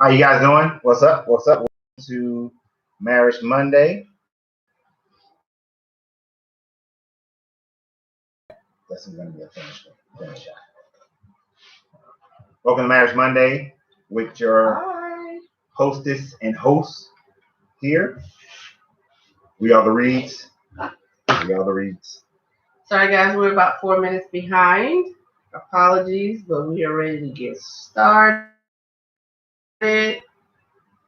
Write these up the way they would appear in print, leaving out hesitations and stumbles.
How you guys doing? What's up? What's up? Welcome to Marriage Monday. That's going to be a finish shot. Welcome to Marriage Monday with your hostess and host here. We are the Reeds. Sorry, guys, we're about 4 minutes behind. Apologies, but we are ready to get started.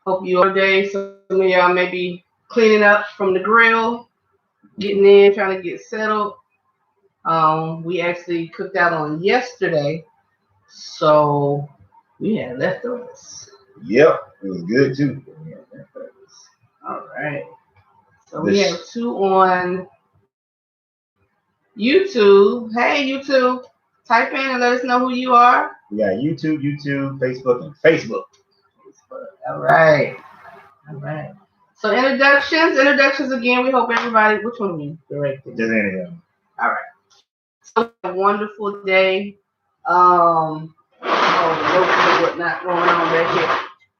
Hope your day. Some of y'all may be cleaning up from the grill, getting in, trying to get settled. We actually cooked out on yesterday, so we had leftovers. Yep, it was good too. All right. So we have two on YouTube. Hey, YouTube. Type in and let us know who you are. We got YouTube, Facebook, and Facebook. All right. So introductions again. We hope everybody. Which one we directed? Just any of them. All right. So a wonderful day. The notes and whatnot going on back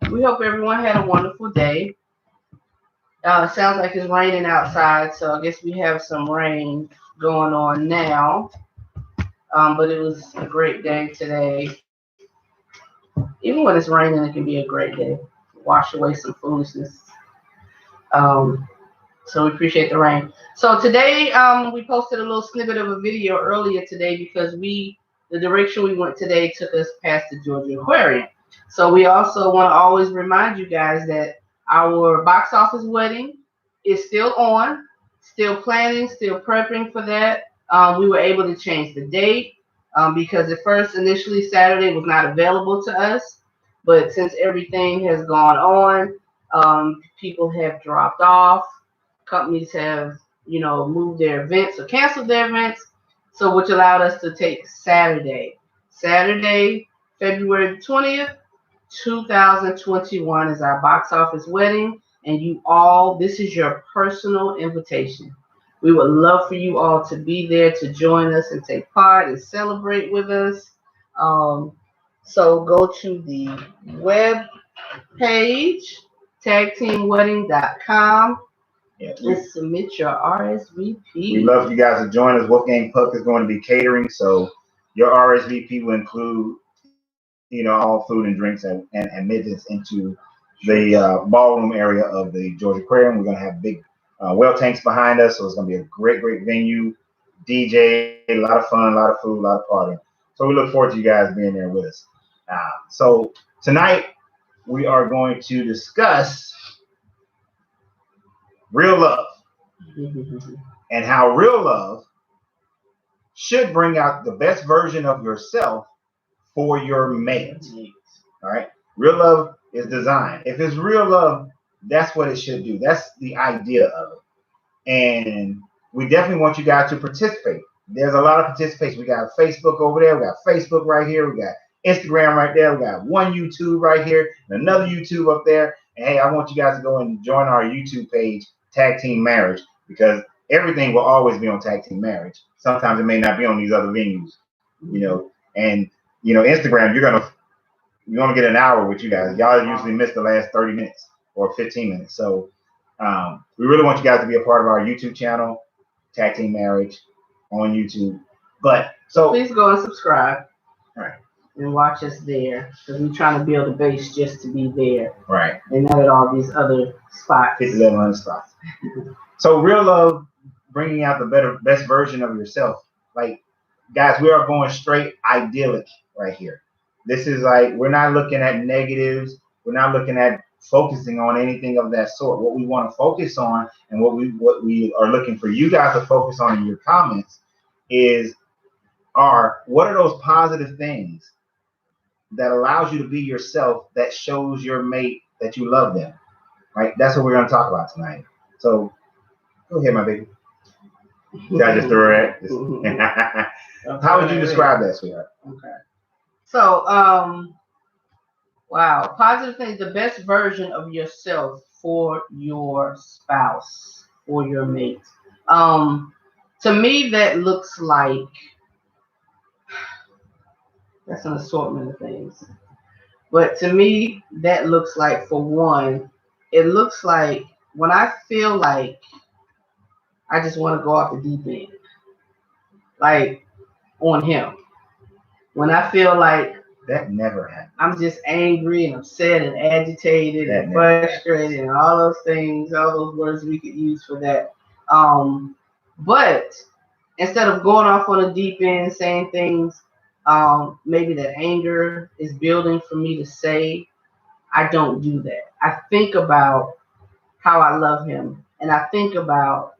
here. We hope everyone had a wonderful day. It sounds like it's raining outside, so I guess we have some rain going on now. But it was a great day today. Even when it's raining, it can be a great day. Wash away some foolishness. So we appreciate the rain. So today, we posted a little snippet of a video earlier today because the direction we went today took us past the Georgia Aquarium. So we also want to always remind you guys that our box office wedding is still on, still planning, still prepping for that. We were able to change the date because at first, initially, Saturday was not available to us. But since everything has gone on, people have dropped off. Companies have, moved their events or canceled their events. So which allowed us to take Saturday, February 20th, 2021 is our box office wedding. And this is your personal invitation. We would love for you all to be there to join us and take part and celebrate with us. So go to the web page, tagteamwedding.com. And submit your RSVP. We'd love for you guys to join us. Wolfgang Puck is going to be catering, so your RSVP will include, all food and drinks and admittance into the ballroom area of the Georgia Aquarium. We're going to have big well tanks behind us, so it's going to be a great venue. DJ, a lot of fun, a lot of food, a lot of partying. So we look forward to you guys being there with us. So tonight we are going to discuss real love and how real love should bring out the best version of yourself for your mate. All right. Real love is designed. If it's real love, that's what it should do. That's the idea of it. And we definitely want you guys to participate. There's a lot of participation. We got Facebook over there. We got Facebook right here. We got Instagram right there. We got one YouTube right here and another YouTube up there. And hey, I want you guys to go and join our YouTube page, Tag Team Marriage, because everything will always be on Tag Team Marriage. Sometimes it may not be on these other venues, and Instagram, you're gonna get an hour with you guys. Y'all usually miss the last 30 minutes or 15 minutes. So we really want you guys to be a part of our YouTube channel, Tag Team Marriage on YouTube. So please go and subscribe. Right. And watch us there, because we're trying to build a base just to be there. Right. And not at all these other spots. 11 spots. So real love, bringing out the best version of yourself. Like, guys, we are going straight idyllic right here. This is like, we're not looking at negatives. We're not looking at focusing on anything of that sort. What we want to focus on, and what we are looking for you guys to focus on in your comments are what are those positive things that allows you to be yourself, that shows your mate that you love them, right? That's what we're going to talk about tonight. So go ahead, my baby. Did I just throw it? How would you describe that, sweetheart? Okay. So, wow, positive things, the best version of yourself for your spouse, for your mate. To me, that looks like That's an assortment of things. But to me, that looks like, for one, it looks like when I feel like I just want to go off the deep end, like on him. When I feel like that never happens. I'm just angry and upset and agitated That and never frustrated and all those things, all those words we could use for that. But instead of going off on a deep end saying things, maybe that anger is building for me to say, I don't do that. I think about how I love him, and I think about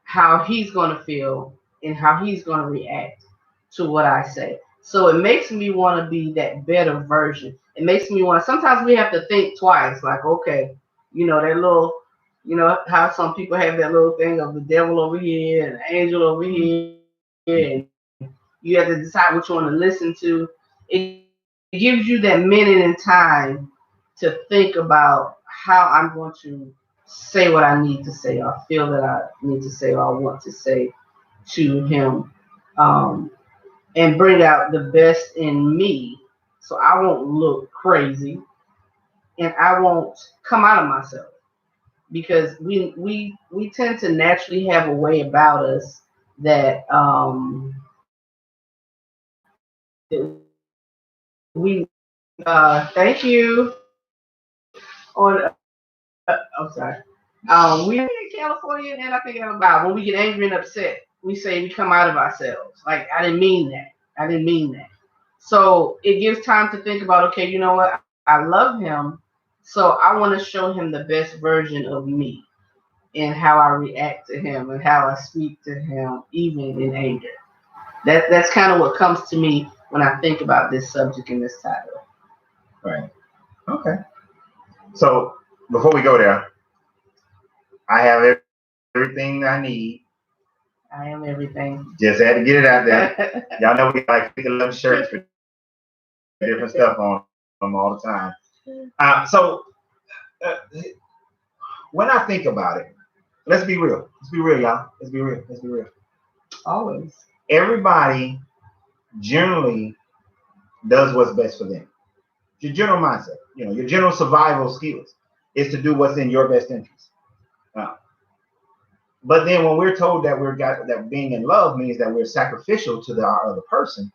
how he's going to feel and how he's going to react to what I say. So it makes me want to be that better version. It makes me want, sometimes we have to think twice, like, okay, that little, how some people have that little thing of the devil over here and the angel over here, and you have to decide which one to listen to. It gives you that minute in time to think about how I'm going to say what I need to say, or feel that I need to say, or I want to say to him, and bring out the best in me, so I won't look crazy and I won't come out of myself, because we tend to naturally have a way about us that we thank you on I'm sorry. We in California, and I think about when we get angry and upset, we say we come out of ourselves. Like, I didn't mean that. I didn't mean that. So it gives time to think about, okay, you know what? I love him, so I want to show him the best version of me and how I react to him and how I speak to him, even in anger. That's kind of what comes to me when I think about this subject and this title. Right. Okay. So before we go there, I have everything I need. I am everything. Just had to get it out there. Y'all know we like 11 shirts for different stuff on them all the time. So when I think about it, let's be real. Let's be real, y'all. Let's be real. Let's be real. Always. Everybody generally does what's best for them. Your general mindset, your general survival skills is to do what's in your best interest. But then when we're told that being in love means that we're sacrificial to our other person,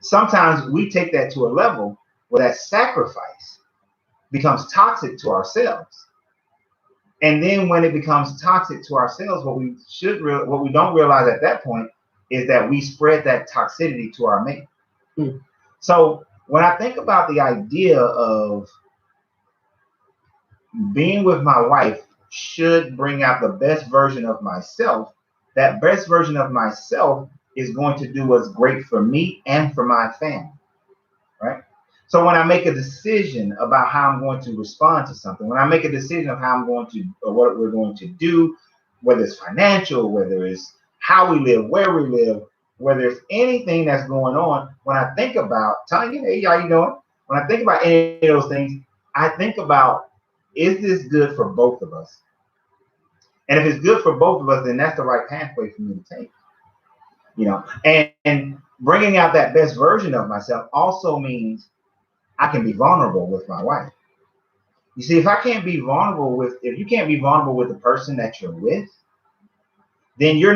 sometimes we take that to a level where that sacrifice becomes toxic to ourselves. And then when it becomes toxic to ourselves, what we don't realize at that point is that we spread that toxicity to our mate. So when I think about the idea of being with my wife should bring out the best version of myself, that best version of myself is going to do what's great for me and for my family, right? So when I make a decision about how I'm going to respond to something, when I make a decision of how I'm going to, or what we're going to do, whether it's financial, whether it's how we live, where we live, whether it's anything that's going on, when I think about telling you, hey, how you doing? When I think about any of those things, I think about, is this good for both of us? And if it's good for both of us, then that's the right pathway for me to take. And bringing out that best version of myself also means I can be vulnerable with my wife. You see, if you can't be vulnerable with the person that you're with, then you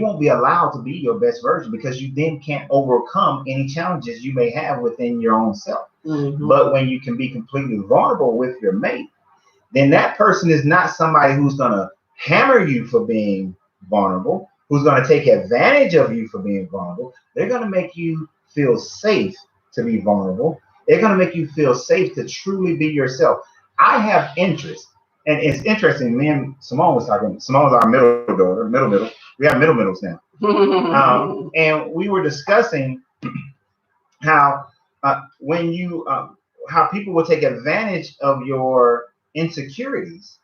won't be allowed to be your best version, because you then can't overcome any challenges you may have within your own self. Mm-hmm. But when you can be completely vulnerable with your mate, then that person is not somebody who's going to hammer you for being vulnerable, who's going to take advantage of you for being vulnerable. They're going to make you feel safe to be vulnerable. They're going to make you feel safe to truly be yourself. I have interest, and it's interesting. Me and Simone was talking. Simone's our middle daughter, middle. We have middles now. And we were discussing how how people will take advantage of your insecurities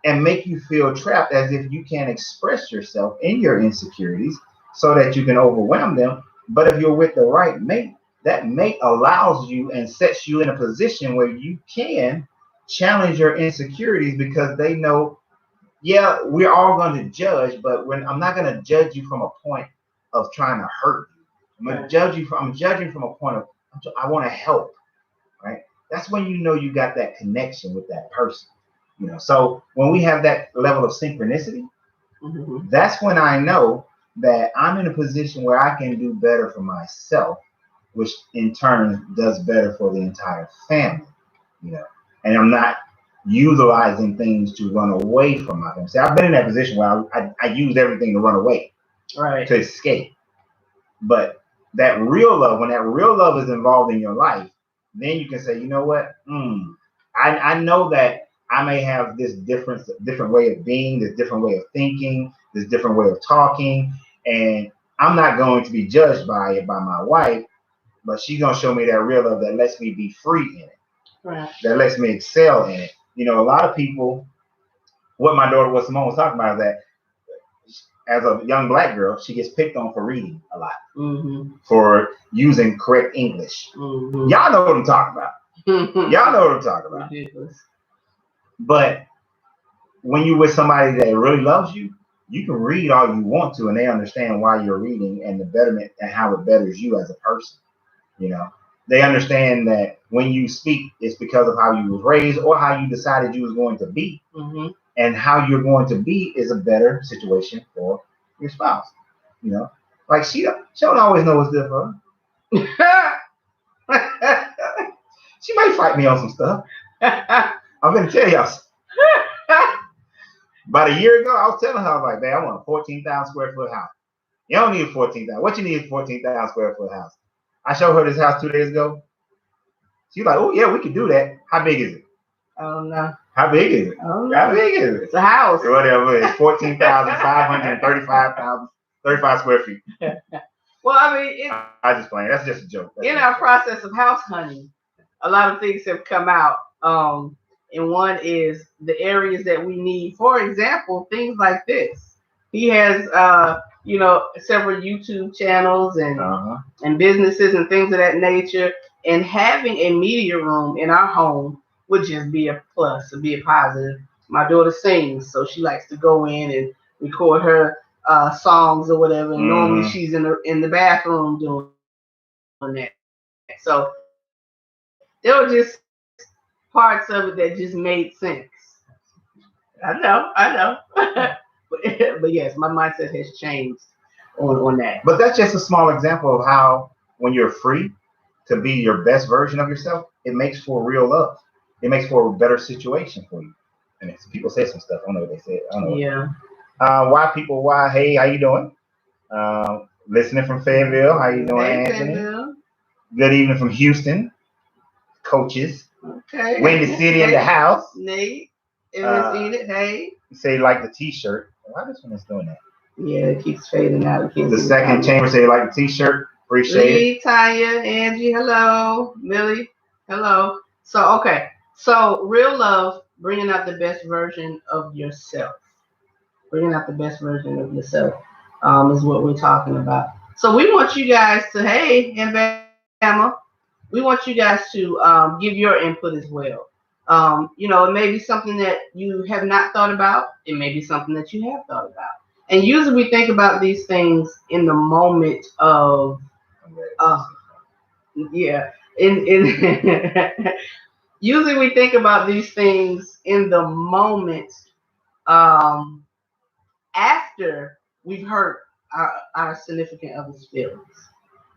and make you feel trapped, as if you can't express yourself in your insecurities so that you can overwhelm them. But if you're with the right mate, that mate allows you and sets you in a position where you can challenge your insecurities, because they know, yeah, we're all going to judge, but I'm not going to judge you from a point of trying to hurt you. I'm judging from a point of I want to help, right? That's when you know you got that connection with that person, you know. So when we have that level of synchronicity, that's when I know that I'm in a position where I can do better for myself, which in turn does better for the entire family, you know. And I'm not utilizing things to run away from my family. See, I've been in that position where I used everything to run away, right, to escape. But that real love, when that real love is involved in your life, then you can say, you know what? I know that I may have this different way of being, this different way of thinking, this different way of talking, and I'm not going to be judged by it by my wife, but she's gonna show me that real love that lets me be free in it, right, that lets me excel in it. You know, a lot of people, what Simone was talking about is that as a young black girl, she gets picked on for reading a lot, for using correct English. Y'all know what I'm talking about. Y'all know what I'm talking about. Ridiculous. But when you're with somebody that really loves you, you can read all you want to, and they understand why you're reading and the betterment and how it betters you as a person. You know, they understand that when you speak, it's because of how you was raised or how you decided you was going to be. And how you're going to be is a better situation for your spouse. You know, like she don't always know what's good for her. She might fight me on some stuff. I'm gonna tell y'all. About a year ago, I was telling her, I was like, man, I want a 14,000 square foot house. You don't need 14,000. What you need is 14,000 square foot house. I showed her this house 2 days ago. She's like, oh yeah, we can do that. How big is it? I don't know. How big is it? I don't know. How big is it? It's a house. Whatever. It's 14,535 square feet. Well, I mean, I just playing. That's just a joke. In our process of house hunting, a lot of things have come out. And one is the areas that we need. For example, things like this. He has, several YouTube channels and businesses and things of that nature. And having a media room in our home would just be a plus, would be a positive. My daughter sings, so she likes to go in and record her songs or whatever. And normally she's in the bathroom doing that. So there were just parts of it that just made sense. I know. but yes, my mindset has changed on that. But that's just a small example of how when you're free to be your best version of yourself, it makes for real love. It makes for a better situation for you. And people say some stuff. I don't know what they said. I don't know. Yeah. Why? Hey, how you doing? Listening from Fayetteville. How you doing, hey, Anthony? Fayetteville. Good evening from Houston. Coaches. Okay. Windy City in the house. Nate. Enid, hey. Say you like the t-shirt. Why this one is doing that? Yeah, it keeps fading out. The second chamber say you like the t-shirt. Appreciate Lee, it. Tanya, Angie, hello. Millie, hello. So real love, bringing out the best version of yourself. Bringing out the best version of yourself is what we're talking about. So we want you guys to, hey, and Bama, we want you guys to give your input as well. It may be something that you have not thought about. It may be something that you have thought about. And usually we think about these things in the moment of, usually we think about these things in the moment after we've hurt our significant other's feelings.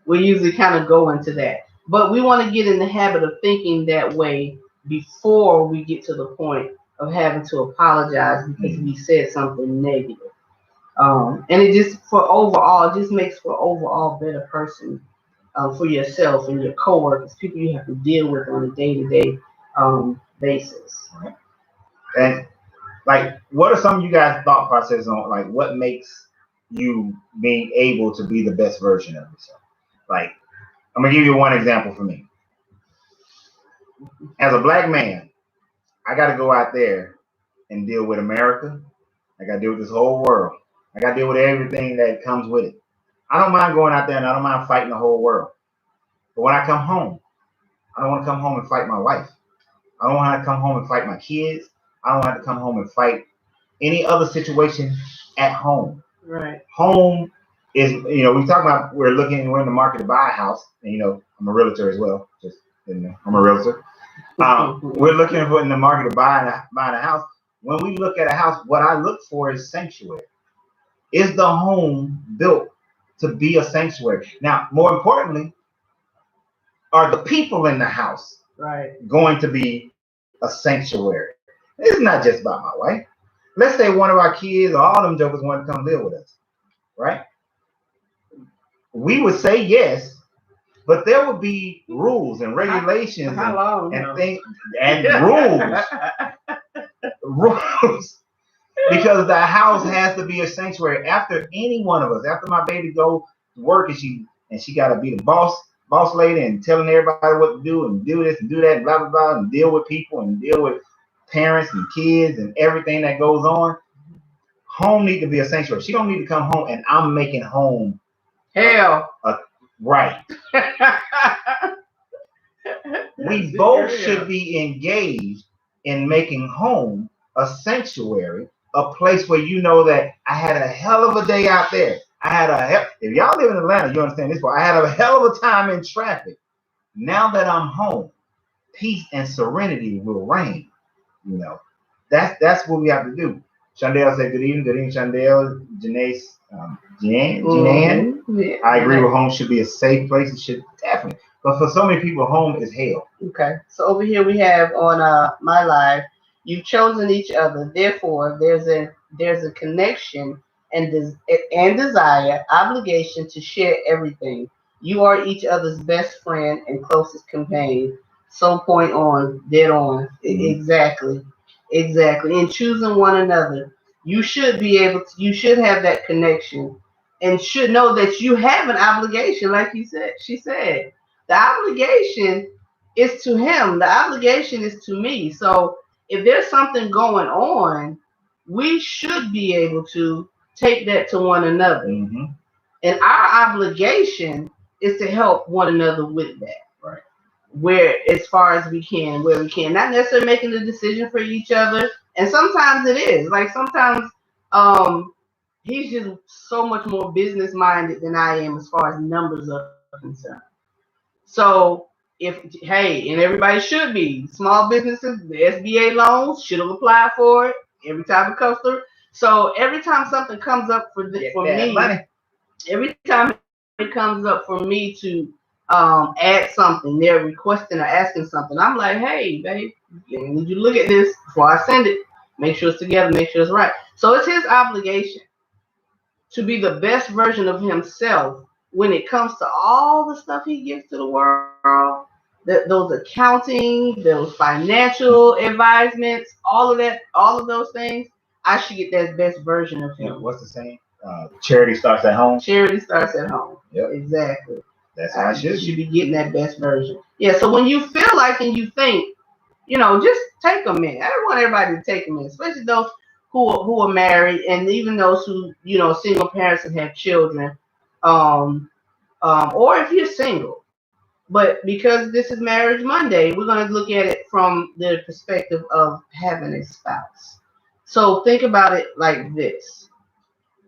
We usually kind of go into that. But we want to get in the habit of thinking that way before we get to the point of having to apologize because we said something negative. And it just makes for overall better person for yourself and your coworkers, people you have to deal with on a day-to-day basis. And like, what are some of you guys' thought processes on like what makes you being able to be the best version of yourself? Like, I'm gonna give you one example for me. As a black man, I got to go out there and deal with America. I got to deal with this whole world. I got to deal with everything that comes with it. I don't mind going out there and I don't mind fighting the whole world. But when I come home, I don't want to come home and fight my wife. I don't want to come home and fight my kids. I don't want to come home and fight any other situation at home. Right. Home is, we talk about we're in the market to buy a house, and I'm a realtor as well. Just I'm a realtor. We're looking for in the market to buying a house. When we look at a house, what I look for is sanctuary. Is the home built to be a sanctuary? Now, more importantly, are the people in the house going to be a sanctuary? It's not just about my wife. Let's say one of our kids or all them jokers want to come live with us, right? We would say yes, but there would be rules and regulations and things and rules. Because the house has to be a sanctuary. After any one of us, after my baby go to work and she got to be the boss lady and telling everybody what to do and do this and do that and blah blah blah and deal with people and deal with parents and kids and everything that goes on. Home need to be a sanctuary. She don't need to come home and I'm making home hell. Right. We both should be engaged in making home a sanctuary. A place where that I had a hell of a day out there. If y'all live in Atlanta, you understand this part. I had a hell of a time in traffic. Now that I'm home, peace and serenity will reign. That's what we have to do. Chandel said, good evening, Chandel. Janae, Jeananne. I agree with home should be a safe place. It should definitely. But for so many people, home is hell. Okay. So over here we have on my live, you've chosen each other. Therefore, there's a connection and desire, obligation to share everything. You are each other's best friend and closest companion. So point on, dead on. Mm-hmm. Exactly. In choosing one another, you should be able to. You should have that connection, and should know that you have an obligation. Like she said, the obligation is to him. The obligation is to me. So if there's something going on, we should be able to take that to one another. Mm-hmm. And our obligation is to help one another with that. Right. Where as far as we can, where we can. Not necessarily making the decision for each other. And sometimes it is. Like sometimes he's just so much more business minded than I am as far as numbers are concerned. So and everybody should be. Small businesses, the SBA loans should have applied for it every time it comes through. So every time something comes up for me, every time it comes up for me to add something, they're requesting or asking something, I'm like, hey, babe, I need you to look at this before I send it. Make sure it's together, make sure it's right. So it's his obligation to be the best version of himself when it comes to all the stuff he gives to the world, those accounting, those financial advisements, all of those things. I should get that best version of him. What's the saying? Charity starts at home. Charity starts at home. Yep. Exactly. That's how I should be getting that best version. Yeah. So when you feel like and you think, just take a minute. I don't want everybody to take a minute, especially those who are married, and even those who single parents and have children, or if you're single. But because this is Marriage Monday, we're going to look at it from the perspective of having a spouse. So think about it like this.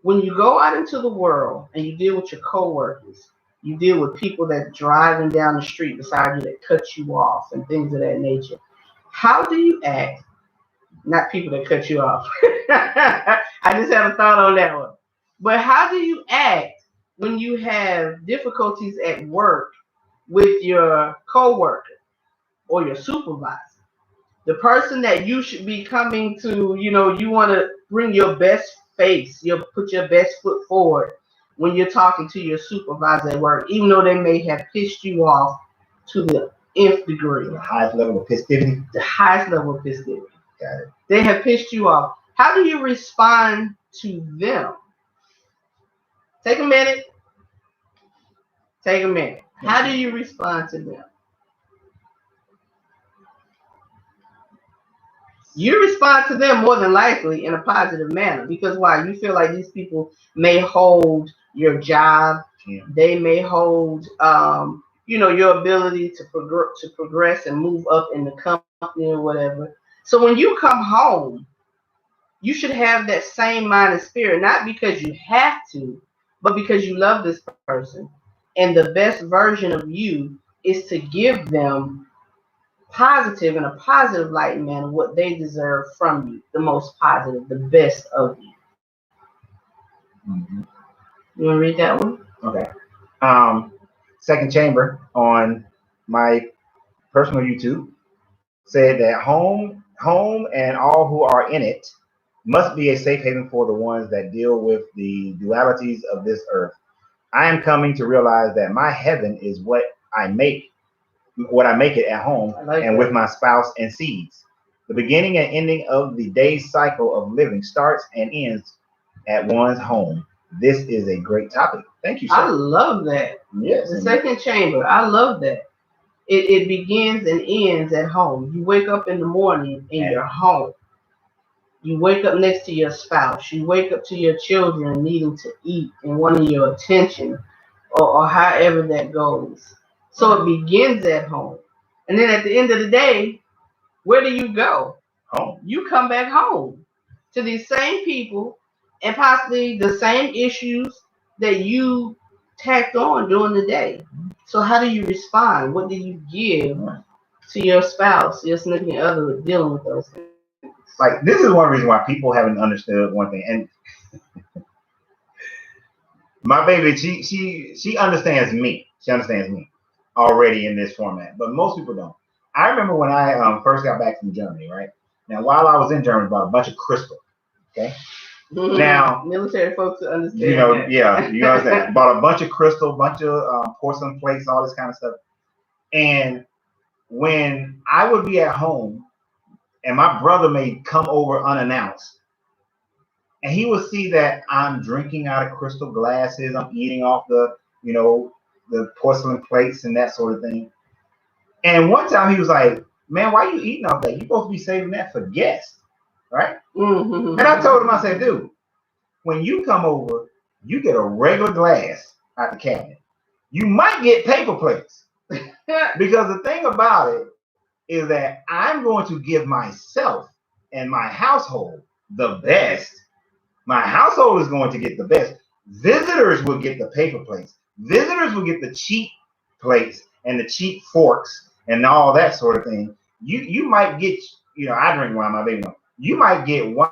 When you go out into the world and you deal with your coworkers, you deal with people that driving down the street beside you that cut you off and things of that nature. How do you act? Not people that cut you off. I just had a thought on that one. But how do you act when you have difficulties at work with your coworker or your supervisor? The person that you should be coming to, you want to bring your best face, you put your best foot forward when you're talking to your supervisor at work, even though they may have pissed you off to the nth degree. The highest level of festivity. The highest level of festivity. Got it. They have pissed you off. How do you respond to them? Take a minute. How do you respond to them? You respond to them more than likely in a positive manner, because why? You feel like these people may hold your job. Yeah. They may hold, your ability to progress and move up in the company or whatever. So when you come home, you should have that same mind and spirit, not because you have to, but because you love this person. And the best version of you is to give them positive in a positive light manner what they deserve from you, the most positive, the best of you. Mm-hmm. You want to read that one? Okay. Second Chamber on my personal YouTube said that home and all who are in it must be a safe haven for the ones that deal with the dualities of this earth. I am coming to realize that my heaven is I make what I make it at home and with my spouse and seeds. The beginning and ending of the day's cycle of living starts and ends at one's home. This is a great topic. Thank you, sir. I love that. Yes. The second chamber. I love that. It begins and ends at home. You wake up in the morning in your home. You wake up next to your spouse. You wake up to your children needing to eat and wanting your attention, or however that goes. So it begins at home. And then at the end of the day, where do you go? Home. You come back home to these same people and possibly the same issues that you tacked on during the day. So how do you respond? What do you give to your spouse, your significant other dealing with those things? Like, this is one reason why people haven't understood one thing. And my baby, she understands me. She understands me already in this format, but most people don't. I remember when I first got back from Germany, right? Now, while I was in Germany, I bought a bunch of crystal. Okay. Now, military folks understand. You know, yeah, you understand. Bought a bunch of crystal, bunch of porcelain plates, all this kind of stuff. And when I would be at home, and my brother may come over unannounced, and he would see that I'm drinking out of crystal glasses, I'm eating off the porcelain plates and that sort of thing. And one time he was like, "Man, why are you eating off that? You're supposed to be saving that for guests, right?" Mm-hmm. And I told him, I said, "Dude, when you come over, you get a regular glass out the cabinet. You might get paper plates." Because the thing about it is that I'm going to give myself and my household the best. My household is going to get the best. Visitors will get the paper plates. Visitors will get the cheap plates and the cheap forks and all that sort of thing. You might get, I drink wine, my baby. You might get wine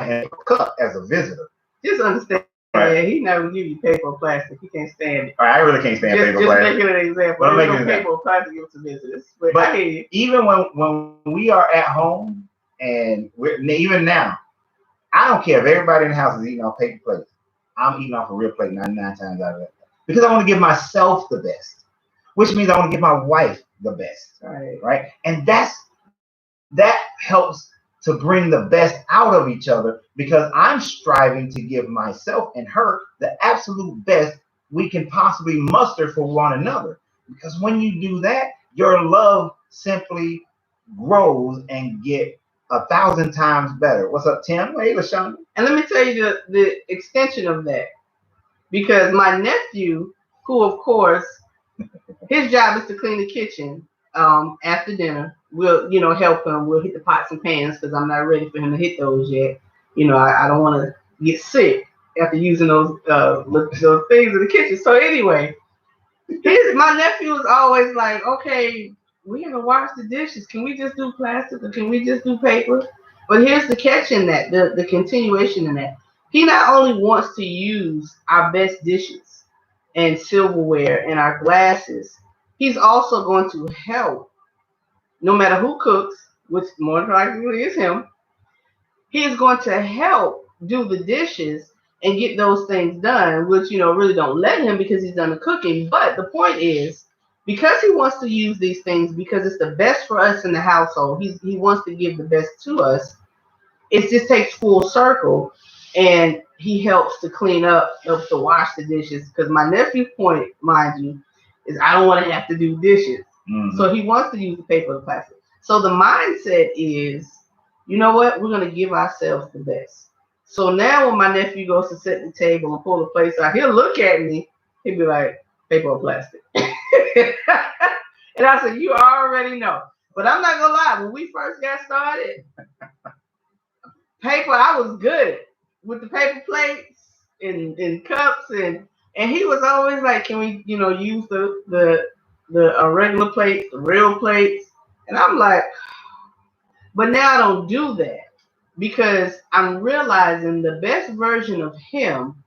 and a cup as a visitor. Just understand. Right. Yeah, he never give you paper or plastic. He can't stand it. I really can't stand paper or plastic. Just making an example. There's no paper or plastic give to visitors. But even when we are at home, and even now, I don't care if everybody in the house is eating off paper plates. I'm eating off a real plate 99 times out of it. Because I want to give myself the best. Which means I want to give my wife the best. Right? And that helps to bring the best out of each other, because I'm striving to give myself and her the absolute best we can possibly muster for one another. Because when you do that, your love simply grows and get 1,000 times better. What's up, Tim? Hey, LaShawn. And let me tell you the extension of that. Because my nephew, who of course, his job is to clean the kitchen after dinner. We'll, help him. We'll hit the pots and pans because I'm not ready for him to hit those yet. I don't want to get sick after using those things in the kitchen. So anyway, my nephew is always like, "Okay, we haven't washed the dishes. Can we just do plastic or can we just do paper?" But here's the catch in that, the continuation in that. He not only wants to use our best dishes and silverware and our glasses, he's also going to help. No matter who cooks, which more than likely is him, he is going to help do the dishes and get those things done, which, really don't let him because he's done the cooking. But the point is, because he wants to use these things, because it's the best for us in the household, he wants to give the best to us, it just takes full circle. And he helps to clean up, helps to wash the dishes. Because my nephew's point, mind you, is I don't want to have to do dishes. Mm-hmm. So he wants to use the paper and plastic. So the mindset is, you know what? We're going to give ourselves the best. So now when my nephew goes to sit at the table and pull the plates out, he'll look at me. He'll be like, paper or plastic? And I said, you already know. But I'm not going to lie. When we first got started, paper, I was good with the paper plates. in cups, and he was always like, can we, use the regular plates, the real plates? And I'm like, but now I don't do that because I'm realizing the best version of him,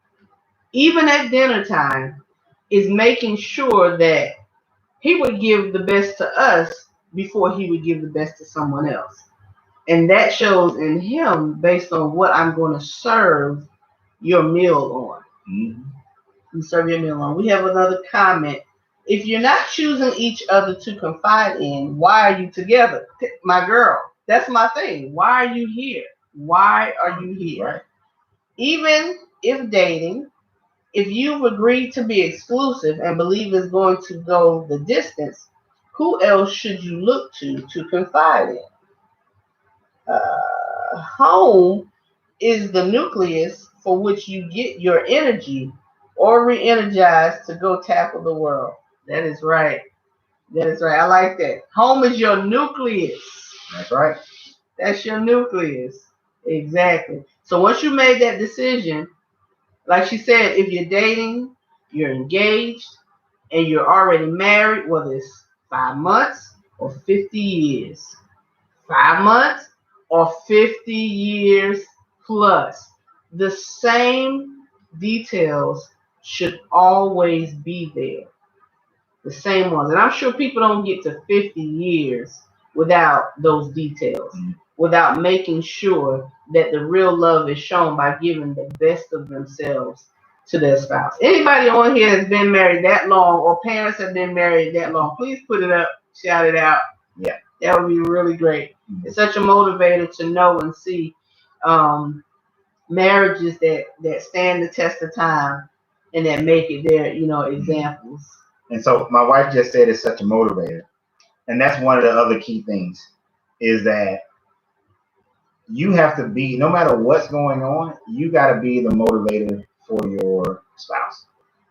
even at dinner time, is making sure that he would give the best to us before he would give the best to someone else. And that shows in him based on what I'm going to serve your meal on. Mm-hmm. You serve your meal on. We have another comment. If you're not choosing each other to confide in, why are you together? My girl, that's my thing. Why are you here? Why are you here? Right. Even if dating, if you've agreed to be exclusive and believe it's going to go the distance, who else should you look to confide in? Home is the nucleus for which you get your energy or re-energized to go tackle the world. That is right. That is right. I like that. Home is your nucleus. That's right. That's your nucleus. Exactly. So once you made that decision, like she said, if you're dating, you're engaged, and you're already married, whether it's 5 months or 50 years, 5 months or 50 years plus, the same details should always be there. The same ones. And I'm sure people don't get to 50 years without those details, without making sure that the real love is shown by giving the best of themselves to their spouse. Anybody on here has been married that long, or parents have been married that long, please put it up, shout it out. Yeah. That would be really great. It's such a motivator to know and see marriages that stand the test of time and that make it their, examples. And so my wife just said it's such a motivator. And that's one of the other key things is that you have to be, no matter what's going on, you got to be the motivator for your spouse.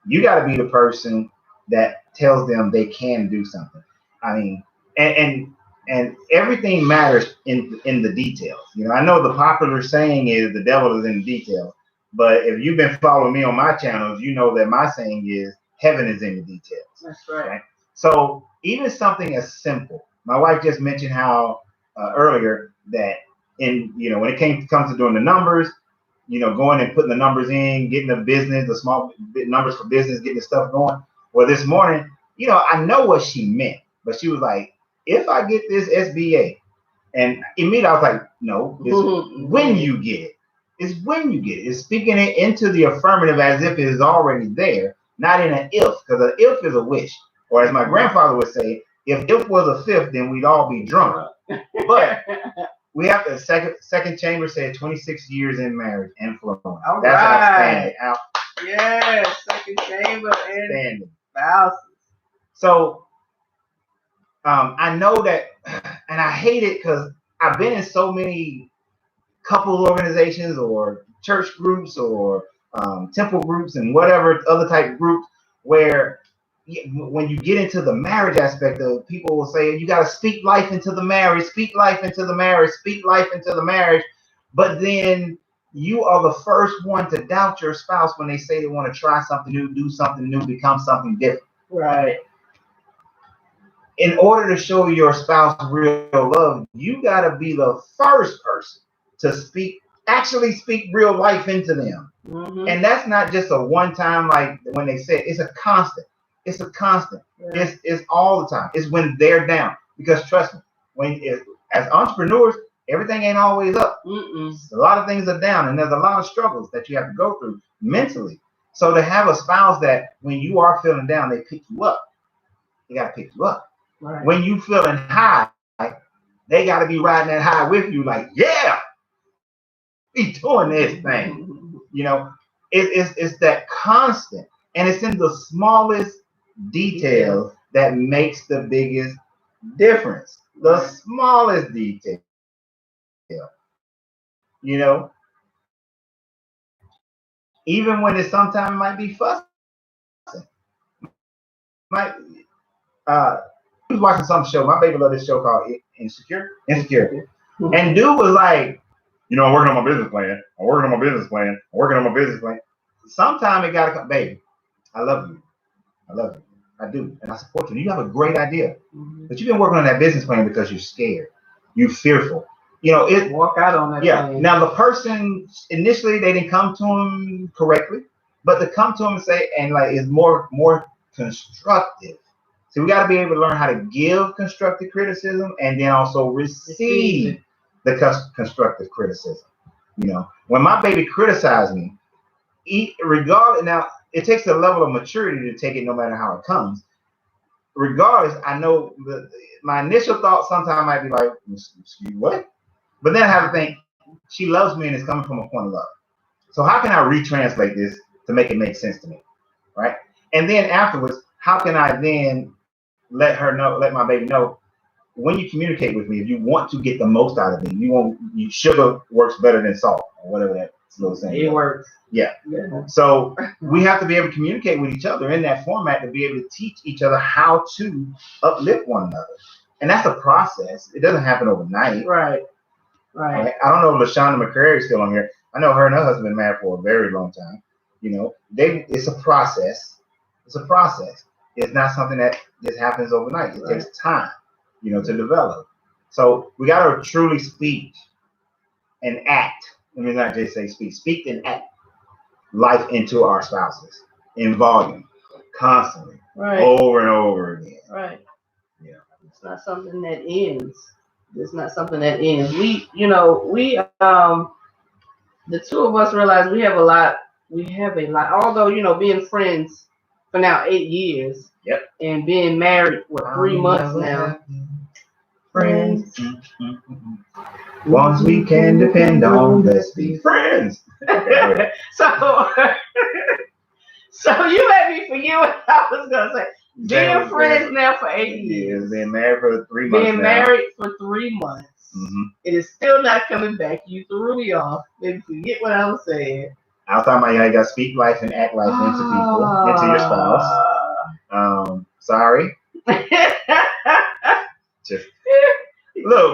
You got to be the person that tells them they can do something. I mean, and everything matters in the details. I know the popular saying is the devil is in the details, but if you've been following me on my channels, you know that my saying is heaven is in the details. That's right. So even something as simple, my wife just mentioned how earlier that when it comes to doing the numbers, going and putting the numbers in, getting the business, the small numbers for business, getting the stuff going. Well, this morning, I know what she meant, but she was like, if I get this SBA, and immediately I was like, no, it's when you get it. It's when you get it. It's speaking it into the affirmative as if it is already there, not in an if, because an if is a wish. Or as my grandfather would say, if was a fifth, then we'd all be drunk. But we have the second chamber said 26 years in marriage and flowing. All That's right. outstanding. Yes, second chamber and spouses. So I know that, and I hate it because I've been in so many couple organizations or church groups or temple groups and whatever other type groups where when you get into the marriage aspect of, people will say you got to speak life into the marriage, speak life into the marriage, speak life into the marriage, but then you are the first one to doubt your spouse when they say they want to try something new, do something new, become something different. Right. In order to show your spouse real love, you got to be the first person to actually speak real life into them. Mm-hmm. And that's not just a one time, like when they say it, it's a constant. It's a constant. Yeah. It's all the time. It's when they're down. Because trust me, as entrepreneurs, everything ain't always up. A lot of things are down, and there's a lot of struggles that you have to go through mentally. So to have a spouse that when you are feeling down, they pick you up. They got to pick you up. Right. When you feeling high, they got to be riding that high with you, like, yeah, be doing this thing. It's that constant, and it's in the smallest details that makes the biggest difference. The smallest detail. Even when it sometimes might be fussing. He was watching some show. My baby loved this show called Insecure. And dude was like, I'm working on my business plan. I'm working on my business plan. sometime it gotta come, baby. I love you. I love you. I do, and I support you. You have a great idea, but you've been working on that business plan because you're scared, you're fearful. You know, it walk out on that. Yeah. Plan. Now the person initially they didn't come to him correctly, but to come to him and say and like is more constructive. So we got to be able to learn how to give constructive criticism and then also receive the constructive criticism. You know, when my baby criticized me, regardless, now it takes a level of maturity to take it no matter how it comes. Regardless, I know my initial thought sometimes might be like, excuse what? But then I have to think, she loves me and it's coming from a point of love. So how can I retranslate this to make it make sense to me? Right? And then afterwards, how can I then let my baby know, when you communicate with me, if you want to get the most out of me, sugar works better than salt, or whatever that little saying. It works. Yeah. So we have to be able to communicate with each other in that format to be able to teach each other how to uplift one another. And that's a process. It doesn't happen overnight. Right. I don't know if LaShonda McCrary is still on here. I know her and her husband been married for a very long time. You know, it's a process. It's a process. It's not something that just happens overnight. It takes time, you know, to develop. So we got to truly speak and act. Let me not just say speak and act life into our spouses in volume, constantly, over and over again. Right. Yeah. It's not something that ends. It's not something that ends. We the two of us realize we have a lot. Although, you know, being friends for now 8 years. Yep. And being married 3 months now. Friends. Ones we can depend on. Let's be friends. So you made me forget what I was gonna say. Being friends now for 8 years. Being married for 3 months. Being married for 3 months. Mm-hmm. It is still not coming back. You threw me off. Maybe forget what I was saying. I was talking about you got to speak life and act life into people, into your spouse. Sorry. Look,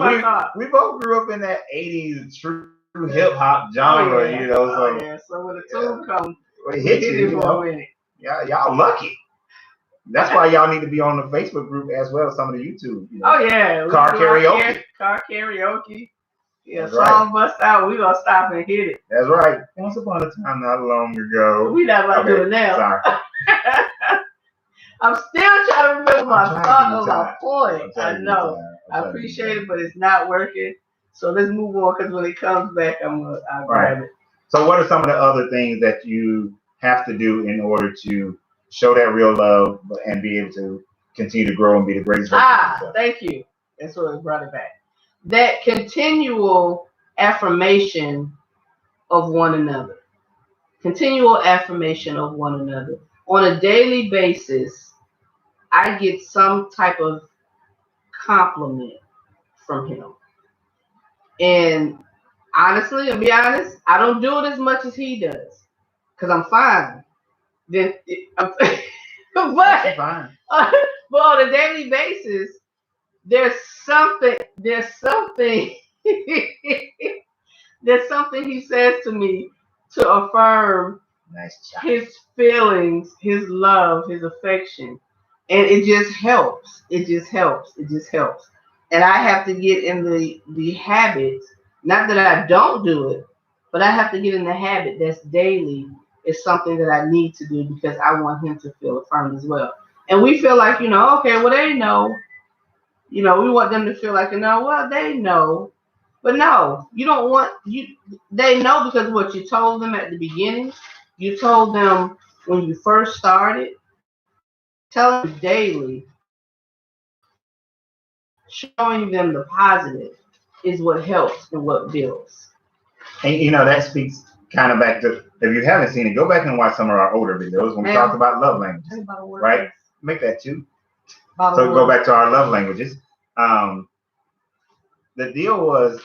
we both grew up in that 80s true hip hop genre, you know. So when the tune comes, it hits you, you know. Y'all lucky. That's why y'all need to be on the Facebook group as well as some of the YouTube. You know. Oh yeah, car karaoke. Car karaoke. Yeah, that's song bust out. We gonna stop and hit it. That's right. Once upon a time, not long ago. We not about to do it now. Sorry. I'm still trying to remember my thought of my point. I know. I appreciate it, but it's not working. So let's move on, because when it comes back, I'll grab it. So what are some of the other things that you have to do in order to show that real love and be able to continue to grow and be the greatest version of yourself? Thank you. That's what brought it back. That continual affirmation of one another. Continual affirmation of one another. On a daily basis, I get some type of compliment from him. And honestly, to be honest, I don't do it as much as he does, because I'm fine. But on a daily basis, there's something he says to me to affirm his feelings, his love, his affection. And it just helps. It just helps. And I have to get in the habit, not that I don't do it, but I have to get in the habit that's daily. Is something that I need to do, because I want him to feel affirmed as well. And we feel like, okay, well, they know. We want them to feel like, well, they know. But no, you don't want they know, because what you told them at the beginning, you told them when you first started. Tell them daily, showing them the positive is what helps and what builds. And that speaks kind of back to, if you haven't seen it, go back and watch some of our older videos when we talked about love languages, right? Make that too. So go back to our love languages. The deal was,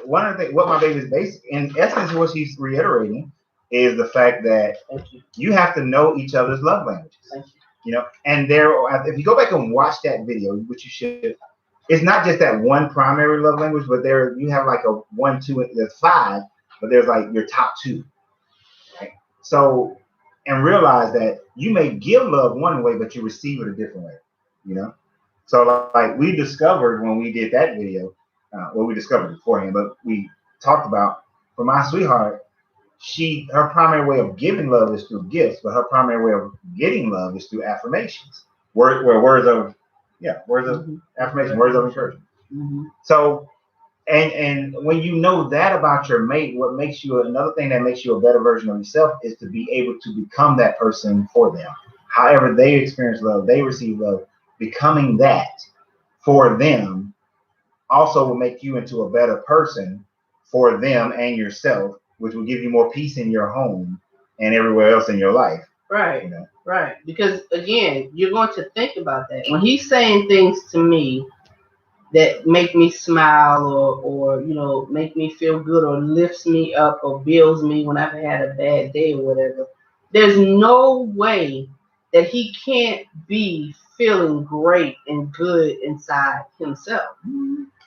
one of the things, what my baby's based, in essence, what she's reiterating is the fact that you have to know each other's love languages. And if you go back and watch that video, which you should, it's not just that one primary love language, but you have like a 1, 2, there's 5, but there's like your top 2. Right? So, and realize that you may give love one way, but you receive it a different way. You know. So, like we discovered when we did that video, well, we discovered it beforehand, but we talked about for my sweetheart, her primary way of giving love is through gifts, but her primary way of getting love is through affirmations. Words of affirmation, words of encouragement. Mm-hmm. So, and when you know that about your mate, what makes you another thing that makes you a better version of yourself is to be able to become that person for them. However they experience love, they receive love. Becoming that for them also will make you into a better person for them and yourself, which will give you more peace in your home and everywhere else in your life. Right. You know? Right. Because again, you're going to think about that. When he's saying things to me that make me smile or you know, make me feel good or lifts me up or builds me when I've had a bad day or whatever, there's no way that he can't be feeling great and good inside himself.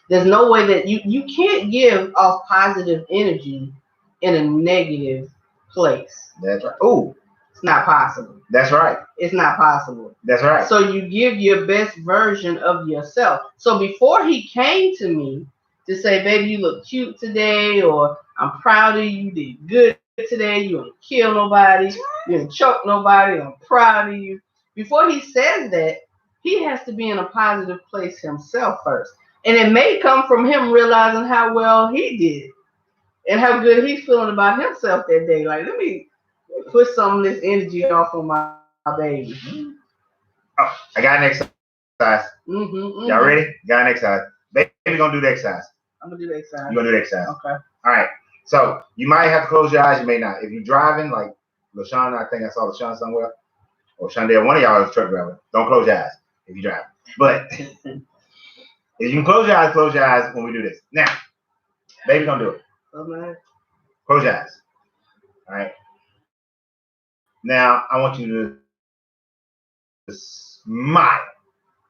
There's no way that you can't give off positive energy in a negative place. That's right. Ooh. It's not possible. That's right. It's not possible. That's right. So you give your best version of yourself. So before he came to me to say, baby, you look cute today, or I'm proud of you, you did good today, you didn't kill nobody, you didn't choke nobody, I'm proud of you. Before he says that, he has to be in a positive place himself first. And it may come from him realizing how well he did and how good he's feeling about himself that day. Like, let me put some of this energy off on my baby. Oh, I got an exercise. Y'all ready? Got an exercise. Baby gonna do the exercise. I'm gonna do the exercise. You're gonna do the exercise. Okay. All right. So you might have to close your eyes. You may not. If you're driving, like LaShawn, I think I saw LaShawn somewhere, or Shondell, one of y'all is a truck driver. Don't close your eyes if you drive. But if you can close your eyes when we do this. Now, baby gonna do it. Okay. Close your eyes. All right. Now I want you to smile.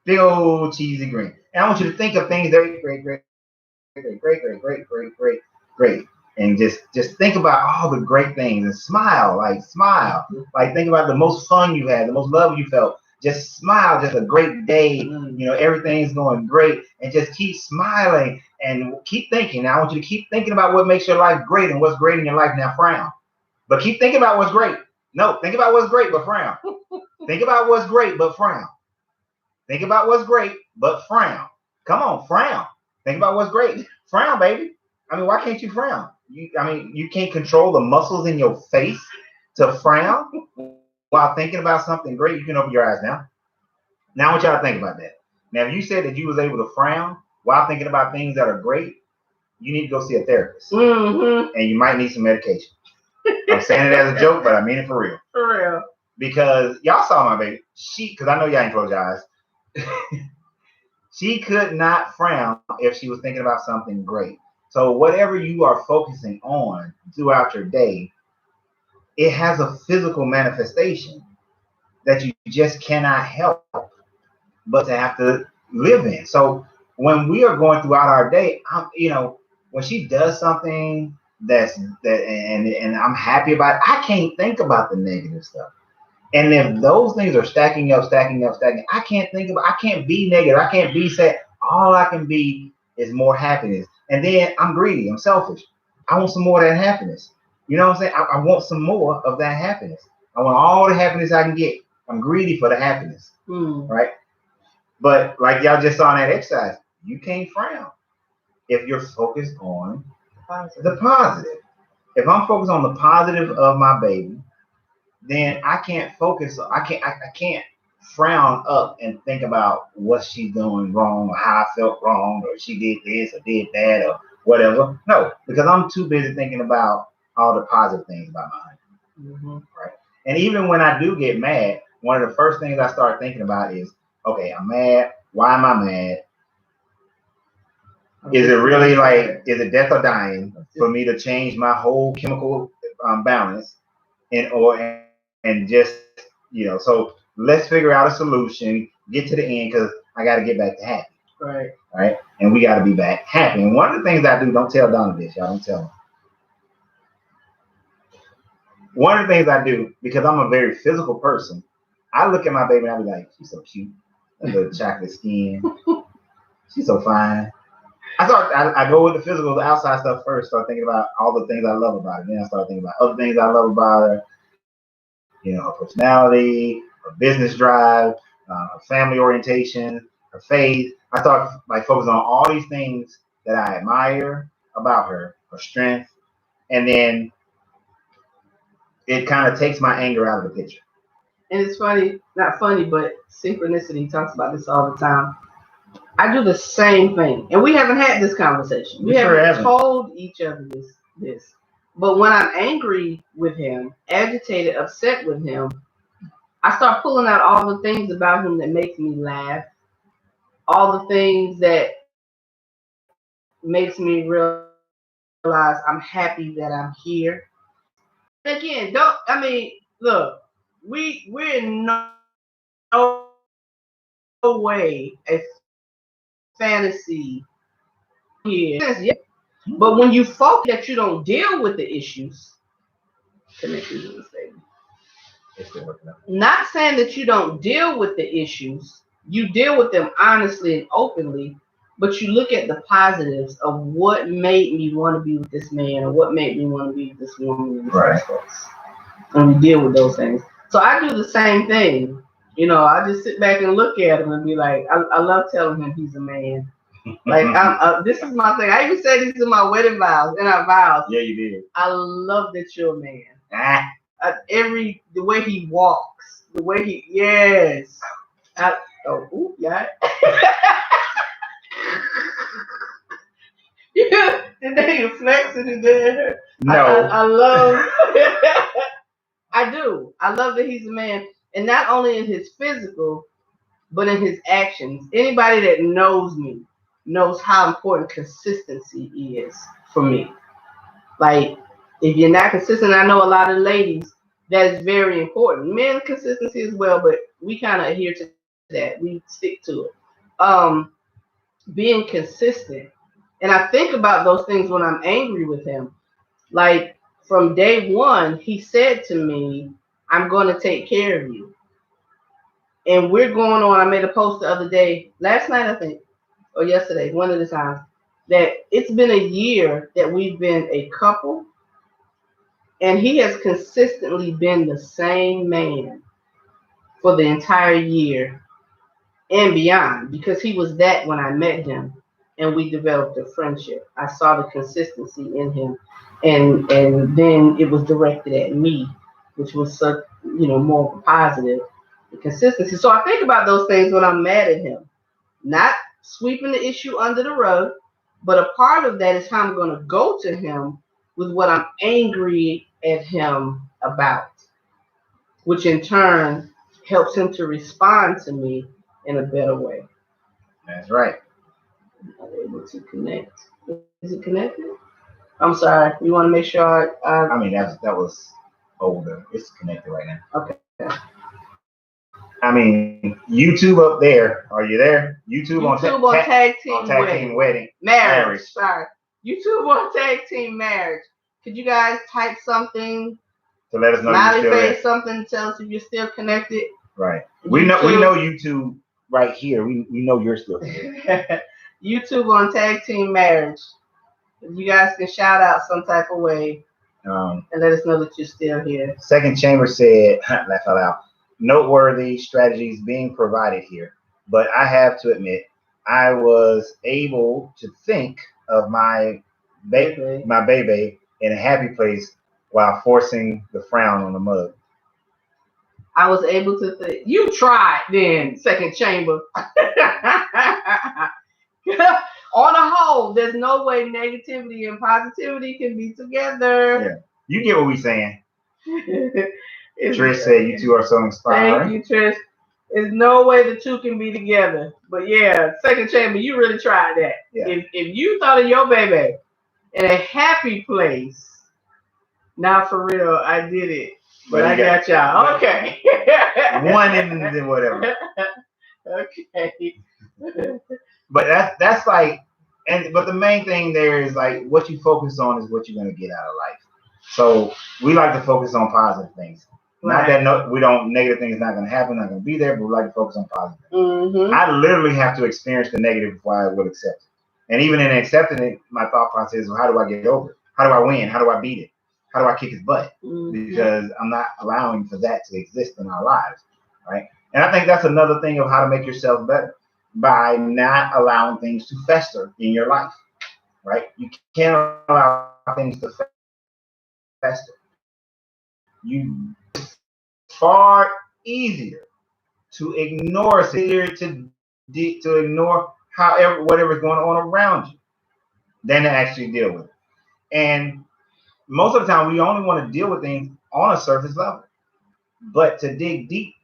Big old cheesy grin. And I want you to think of things that are great. And just think about all the great things and smile. Like think about the most fun you had, the most love you felt. Just smile, just a great day. You know, everything's going great. And just keep smiling and keep thinking. Now I want you to keep thinking about what makes your life great and what's great in your life. Now frown. But keep thinking about what's great. No, think about what's great, but frown. Think about what's great, but frown. Think about what's great, but frown. Come on, frown. Think about what's great. Frown, baby. I mean, why can't you frown? You can't control the muscles in your face to frown while thinking about something great. You can open your eyes now. Now I want y'all to think about that. Now, if you said that you was able to frown while thinking about things that are great, you need to go see a therapist. And you might need some medication. I'm saying it as a joke, but I mean it for real. For real. Because y'all saw my baby. Because I know y'all ain't close your eyes. She could not frown if she was thinking about something great. So whatever you are focusing on throughout your day, it has a physical manifestation that you just cannot help but to have to live in. So when we are going throughout our day, when she does something and I'm happy about it, I can't think about the negative stuff. And if those things are stacking up, I can't be negative. I can't be sad. All I can be is more happiness. And then I'm greedy. I'm selfish. I want some more of that happiness. You know what I'm saying? I want some more of that happiness. I want all the happiness I can get. I'm greedy for the happiness. Right? But like y'all just saw in that exercise, you can't frown if you're focused on the positive. If I'm focused on the positive of my baby, then I can't focus. I can't frown up and think about what she's doing wrong or how I felt wrong or she did this or did that or whatever. No, because I'm too busy thinking about all the positive things about my honey. Right. And even when I do get mad, one of the first things I start thinking about is, okay, I'm mad. Why am I mad? Is it really is it death or dying for me to change my whole chemical balance and just, so let's figure out a solution, get to the end, because I got to get back to happy. Right. And we got to be back happy. And one of the things I do, don't tell Donna this, y'all, don't tell one of the things I do, because I'm a very physical person, I look at my baby and I be like, she's so cute. A little chocolate skin. She's so fine. I go with the physical, the outside stuff first. Start thinking about all the things I love about her. Then I start thinking about other things I love about her. You know, her personality, her business drive, her family orientation, her faith. I start like focusing on all these things that I admire about her strength, and then it kind of takes my anger out of the picture. And it's funny, not funny, but synchronicity talks about this all the time. I do the same thing, and we haven't had this conversation. We haven't told each other this. But when I'm angry with him, agitated, upset with him, I start pulling out all the things about him that makes me laugh, all the things that makes me realize I'm happy that I'm here. Again, look, we're in no way a fantasy here. Yeah. But when you focus that you don't deal with the issues, not saying that you don't deal with the issues, you deal with them honestly and openly, but you look at the positives of what made me want to be with this man or what made me want to be with this woman. Right. And we deal with those things. So I do the same thing. You know, I just sit back and look at him and be like, I love telling him he's a man. Like, this is my thing. I even said this in my wedding vows, in our vows. Yeah, you did. I love that you're a man. The way he walks, the way he, yes. Yeah. Yeah, and then you're flexing and then no. I love I do. I love that he's a man, and not only in his physical, but in his actions. Anybody that knows me knows how important consistency is for me. Like, if you're not consistent, I know a lot of ladies, that is very important. Men, consistency as well, but we kind of adhere to that. We stick to it. Being consistent. And I think about those things when I'm angry with him. Like, from day one, he said to me, I'm going to take care of you. And we're going on, I made a post the other day, last night, I think, or yesterday, one of the times, that it's been a year that we've been a couple. And he has consistently been the same man for the entire year and beyond, because he was that when I met him and we developed a friendship. I saw the consistency in him, and then it was directed at me, which was such, more positive, the consistency. So I think about those things when I'm mad at him, not sweeping the issue under the rug, but a part of that is how I'm going to go to him with what I'm angry at him about, which in turn helps him to respond to me in a better way. That's right. I'm able to connect. Is it connected? I'm sorry. You want to make sure I mean, that was older. It's connected right now. Okay. I mean, YouTube up there. Are you there? YouTube on Tag Team Wedding. Marriage. Sorry. YouTube on Tag Team Marriage. Could you guys type something? To let us know you're still there. Something to tell us if you're still connected. Right. We know YouTube right here. We know you're still connected. YouTube on Tag Team Marriage. If you guys can shout out some type of way and let us know that you're still here. Second Chamber said, laugh out loud, noteworthy strategies being provided here, but I have to admit, I was able to think of my baby in a happy place while forcing the frown on the mug. I was able to think. You tried then, Second Chamber. On a whole, there's no way negativity and positivity can be together. Yeah. You get what we're saying. Trish said you two are so inspiring. Thank you, Trish. There's no way the two can be together. But yeah, Second Chamber, you really tried that. Yeah. If you thought of your baby in a happy place, now for real, I did it. But I got y'all. Okay. One and whatever. Okay. But that's like, but the main thing there is like what you focus on is what you're gonna get out of life. So we like to focus on positive things. Not that negative things not going to happen, not going to be there, but we like to focus on positive things. I literally have to experience the negative before I will accept it. And even in accepting it, my thought process is, well, how do I get over it? How do I win? How do I beat it? How do I kick his butt? Because I'm not allowing for that to exist in our lives, right? And I think that's another thing of how to make yourself better, by not allowing things to fester in your life, right? You can't allow things to fester. It's far easier to ignore, to ignore whatever's going on around you than to actually deal with it. And most of the time, we only want to deal with things on a surface level, but to dig deep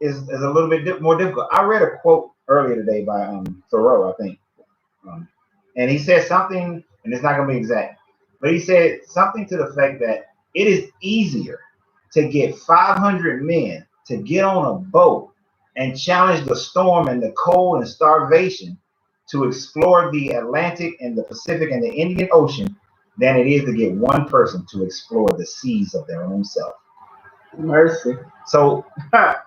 is a little bit more difficult. I read a quote earlier today by Thoreau, I think, and he said something, and it's not going to be exact, but he said something to the effect that it is easier to get 500 men to get on a boat and challenge the storm and the cold and starvation to explore the Atlantic and the Pacific and the Indian Ocean than it is to get one person to explore the seas of their own self. Mercy. So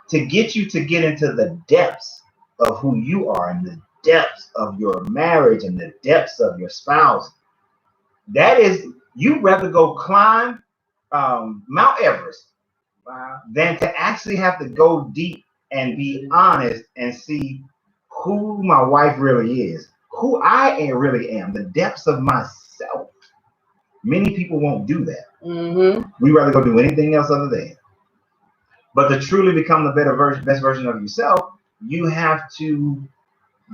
to get you to get into the depths of who you are and the depths of your marriage and the depths of your spouse, that is, you'd rather go climb Mount Everest than to actually have to go deep and be honest and see who my wife really is, who I really am, the depths of myself. Many people won't do that. We rather go do anything else other than. But to truly become the best version of yourself, you have to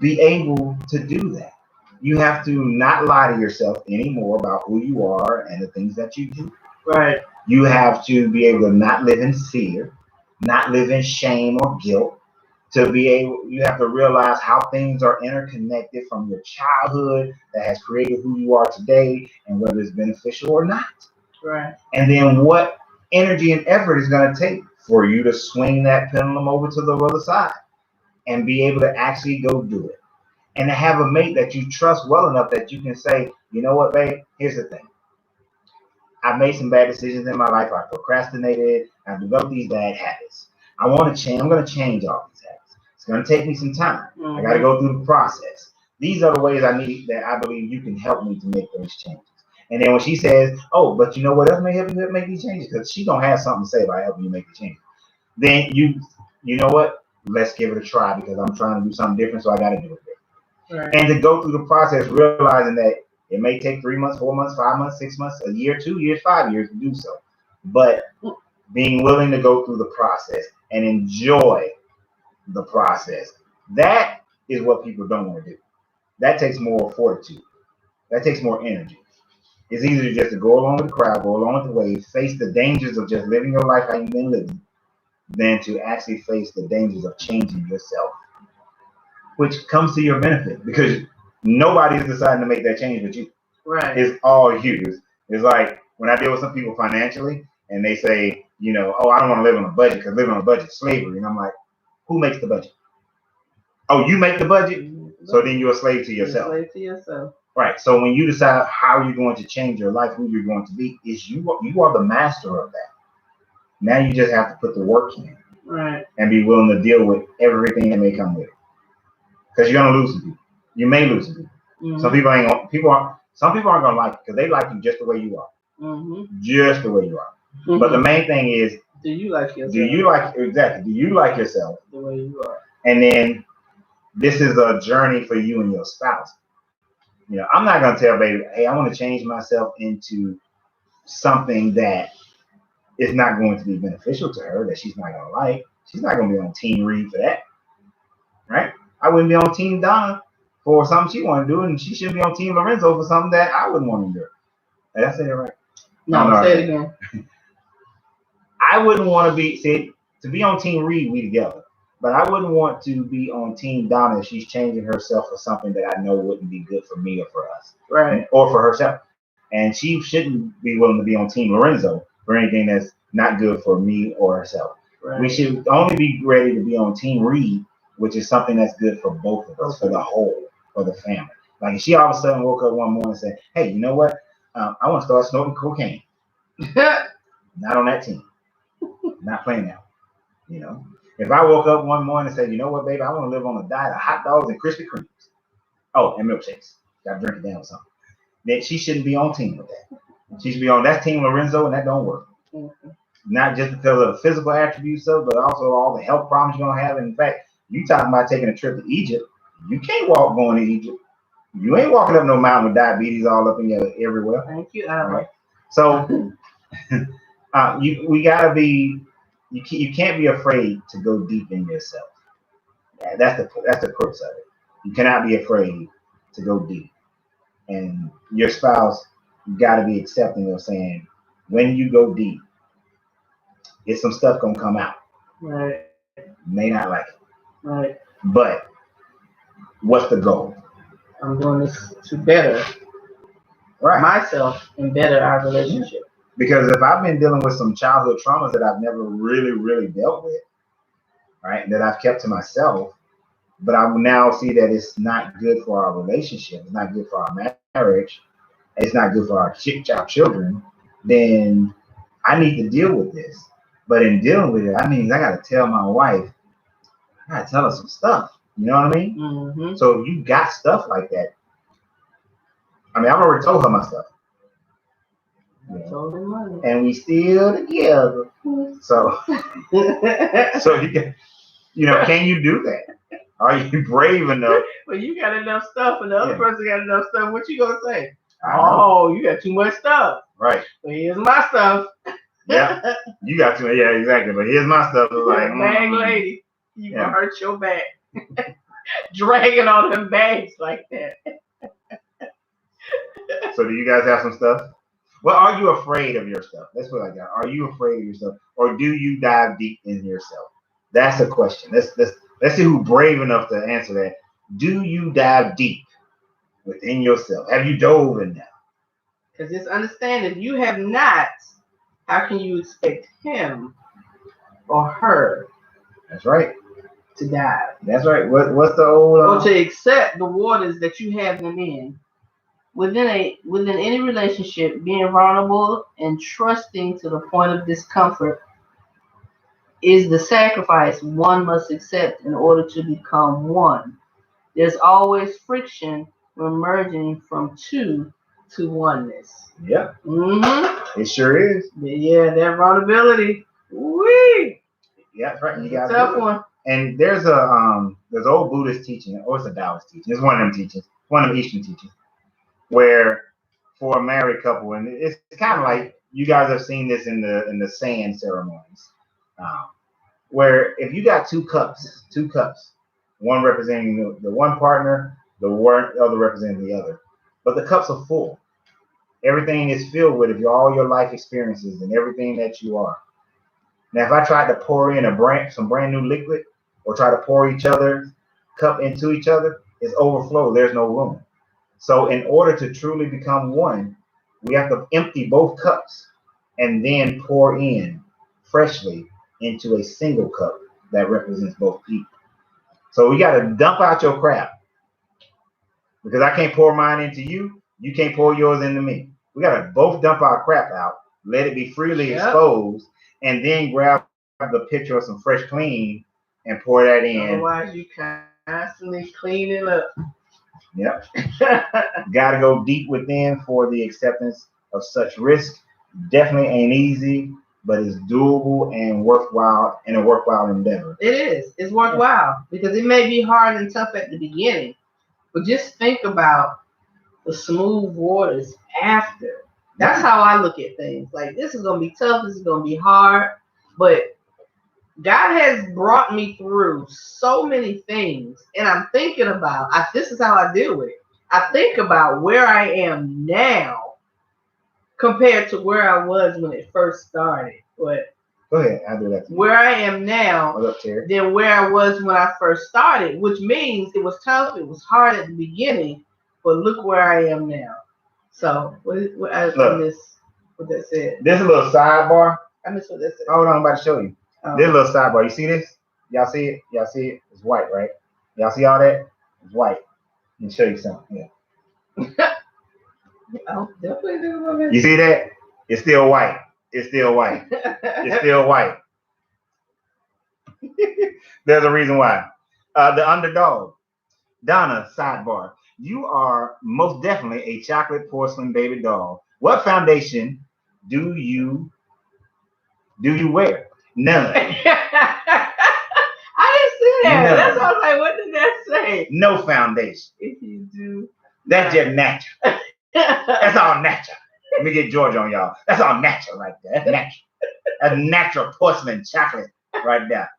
be able to do that. You have to not lie to yourself anymore about who you are and the things that you do. Right. You have to be able to not live in fear, not live in shame or guilt. You have to realize how things are interconnected from your childhood that has created who you are today and whether it's beneficial or not. Right. And then what energy and effort is going to take for you to swing that pendulum over to the other side and be able to actually go do it. And to have a mate that you trust well enough that you can say, you know what, babe, here's the thing. I've made some bad decisions in my life. I procrastinated. I've developed these bad habits. I want to change. I'm going to change all these habits. It's going to take me some time. I got to go through the process. These are the ways I believe you can help me to make those changes. And then when she says, oh, but you know what else may help you make these changes? Because she don't have something to say about helping you make the changes. Then you know what? Let's give it a try because I'm trying to do something different, so I got to do it. Right. And to go through the process, realizing that it may take 3 months, 4 months, 5 months, 6 months, a year, 2 years, 5 years to do so. But being willing to go through the process and enjoy the process, that is what people don't want to do. That takes more fortitude. That takes more energy. It's easier just to go along with the crowd, go along with the wave, face the dangers of just living your life how you've been living, than to actually face the dangers of changing yourself, which comes to your benefit because nobody's deciding to make that change but you. Right. It's all you. It's like when I deal with some people financially and they say, you know, oh, I don't want to live on a budget because living on a budget is slavery. And I'm like, who makes the budget? Oh, you make the budget? So then you're a slave to yourself. You're a slave to yourself. Right. So when you decide how you're going to change your life, who you're going to be, is you are the master of that. Now you just have to put the work in. Right. And be willing to deal with everything that may come with it. Because you're gonna lose some people. You may lose some people. Some people aren't gonna like you because they like you just the way you are. Just the way you are. But the main thing is, do you like yourself? Do you like yourself the way you are? And then this is a journey for you and your spouse. You know, I'm not gonna tell baby, hey, I want to change myself into something that is not going to be beneficial to her, that she's not gonna like. She's not gonna be on Team Reed for that, right? I wouldn't be on Team Donna for something she wanted to do, and she shouldn't be on Team Lorenzo for something that I wouldn't want to do. Did I say that right? No, say it again. I wouldn't want to be on Team Reed, we together. But I wouldn't want to be on Team Donna if she's changing herself for something that I know wouldn't be good for me or for us. Right. Or for herself. And she shouldn't be willing to be on Team Lorenzo for anything that's not good for me or herself. Right. We should only be ready to be on Team Reed, which is something that's good for both of us, for the whole, for the family. Like if she all of a sudden woke up one morning and said, hey, you know what? I want to start snorting cocaine. Not on that team. Not playing now. If I woke up one morning and said, you know what, baby, I want to live on a diet of hot dogs and Krispy Kremes. Oh, and milkshakes. Got to drink it down with something. Then she shouldn't be on team with that. She should be on that team Lorenzo, and that don't work. Not just because of the physical attributes of, but also all the health problems you're gonna have. In fact, you talking about taking a trip to Egypt. You can't walk going to Egypt. You ain't walking up no mountain with diabetes all up in your everywhere. Thank you, Right? So we gotta be. You can't be afraid to go deep in yourself. That's the crux of it. You cannot be afraid to go deep, and your spouse got to be accepting of saying, when you go deep, it's some stuff gonna come out. Right. May not like it. Right. But what's the goal? I'm doing this to better myself and better our relationship. Because if I've been dealing with some childhood traumas that I've never really, really dealt with, right, that I've kept to myself, but I now see that it's not good for our relationship, it's not good for our marriage, it's not good for our children, then I need to deal with this. But in dealing with it, I mean, I got to tell my wife, I got to tell her some stuff. You know what I mean? Mm-hmm. So if you got stuff like that, I mean, I've already told her my stuff. And we still together. So can you do that? Are you brave enough? Well, you got enough stuff, and the other person got enough stuff. What you gonna say? You got too much stuff. Right. Well, here's my stuff. Yeah, you got too much. Yeah, exactly. But here's my stuff. It's like, bag lady, you gonna hurt your back, dragging all them bags like that. So, do you guys have some stuff? Well, are you afraid of your stuff? That's what I got. Are you afraid of yourself, or do you dive deep in yourself? That's the question. Let's see who's brave enough to answer that. Do you dive deep within yourself? Have you dove in that? Because it's understanding if you have not, how can you expect him or her? That's right. To dive. That's right. What's the old? Or to accept the waters that you have them in. Within any relationship, being vulnerable and trusting to the point of discomfort is the sacrifice one must accept in order to become one. There's always friction when merging from two to oneness. Yeah. Mm-hmm. It sure is. Yeah, that vulnerability. Whee! Yeah, that's right. You got a tough one. And there's old Buddhist teaching, or it's a Taoist teaching. It's one of them teachings, one of them Eastern teachings, where for a married couple, and it's kind of like you guys have seen this in the sand ceremonies, where if you got two cups, one representing the one partner, the other representing the other, but the cups are full. Everything is filled with all your life experiences and everything that you are. Now, if I tried to pour in some brand new liquid, or try to pour each other's cup into each other, it's overflow. There's no room. So in order to truly become one, we have to empty both cups and then pour in freshly into a single cup that represents both people. So we got to dump out your crap, because I can't pour mine into you. You can't pour yours into me. We got to both dump our crap out, let it be freely exposed, and then grab the pitcher of some fresh clean and pour that in. Otherwise, you constantly clean it up. Yep. Got to go deep within for the acceptance of such risk. Definitely ain't easy, but it's doable and worthwhile, and a worthwhile endeavor. It is. It's worthwhile because it may be hard and tough at the beginning, but just think about the smooth waters after. That's how I look at things. Like, this is going to be tough. This is going to be hard, but God has brought me through so many things, and I'm thinking about, this is how I deal with it. I think about where I am now compared to where I was when it first started. But go ahead, I'll do that. Where I am now than where I was when I first started, which means it was tough, it was hard at the beginning, but look where I am now. So, I miss what that said. This is a little sidebar. I miss what that said. Hold on, I'm about to show you. This little sidebar. You see this? Y'all see it? Y'all see it? It's white, right? Y'all see all that? It's white. Let me show you something. Yeah. Oh, definitely. You see that? It's still white. It's still white. It's still white. There's a reason why. The underdog. Donna, sidebar. You are most definitely a chocolate porcelain baby doll. What foundation do you wear? None. I didn't see that. No. That's why I was like, what did that say? No foundation. If you do. That's just natural. That's all natural. Let me get George on y'all. That's all natural right there. That's natural. That's natural porcelain chocolate right there.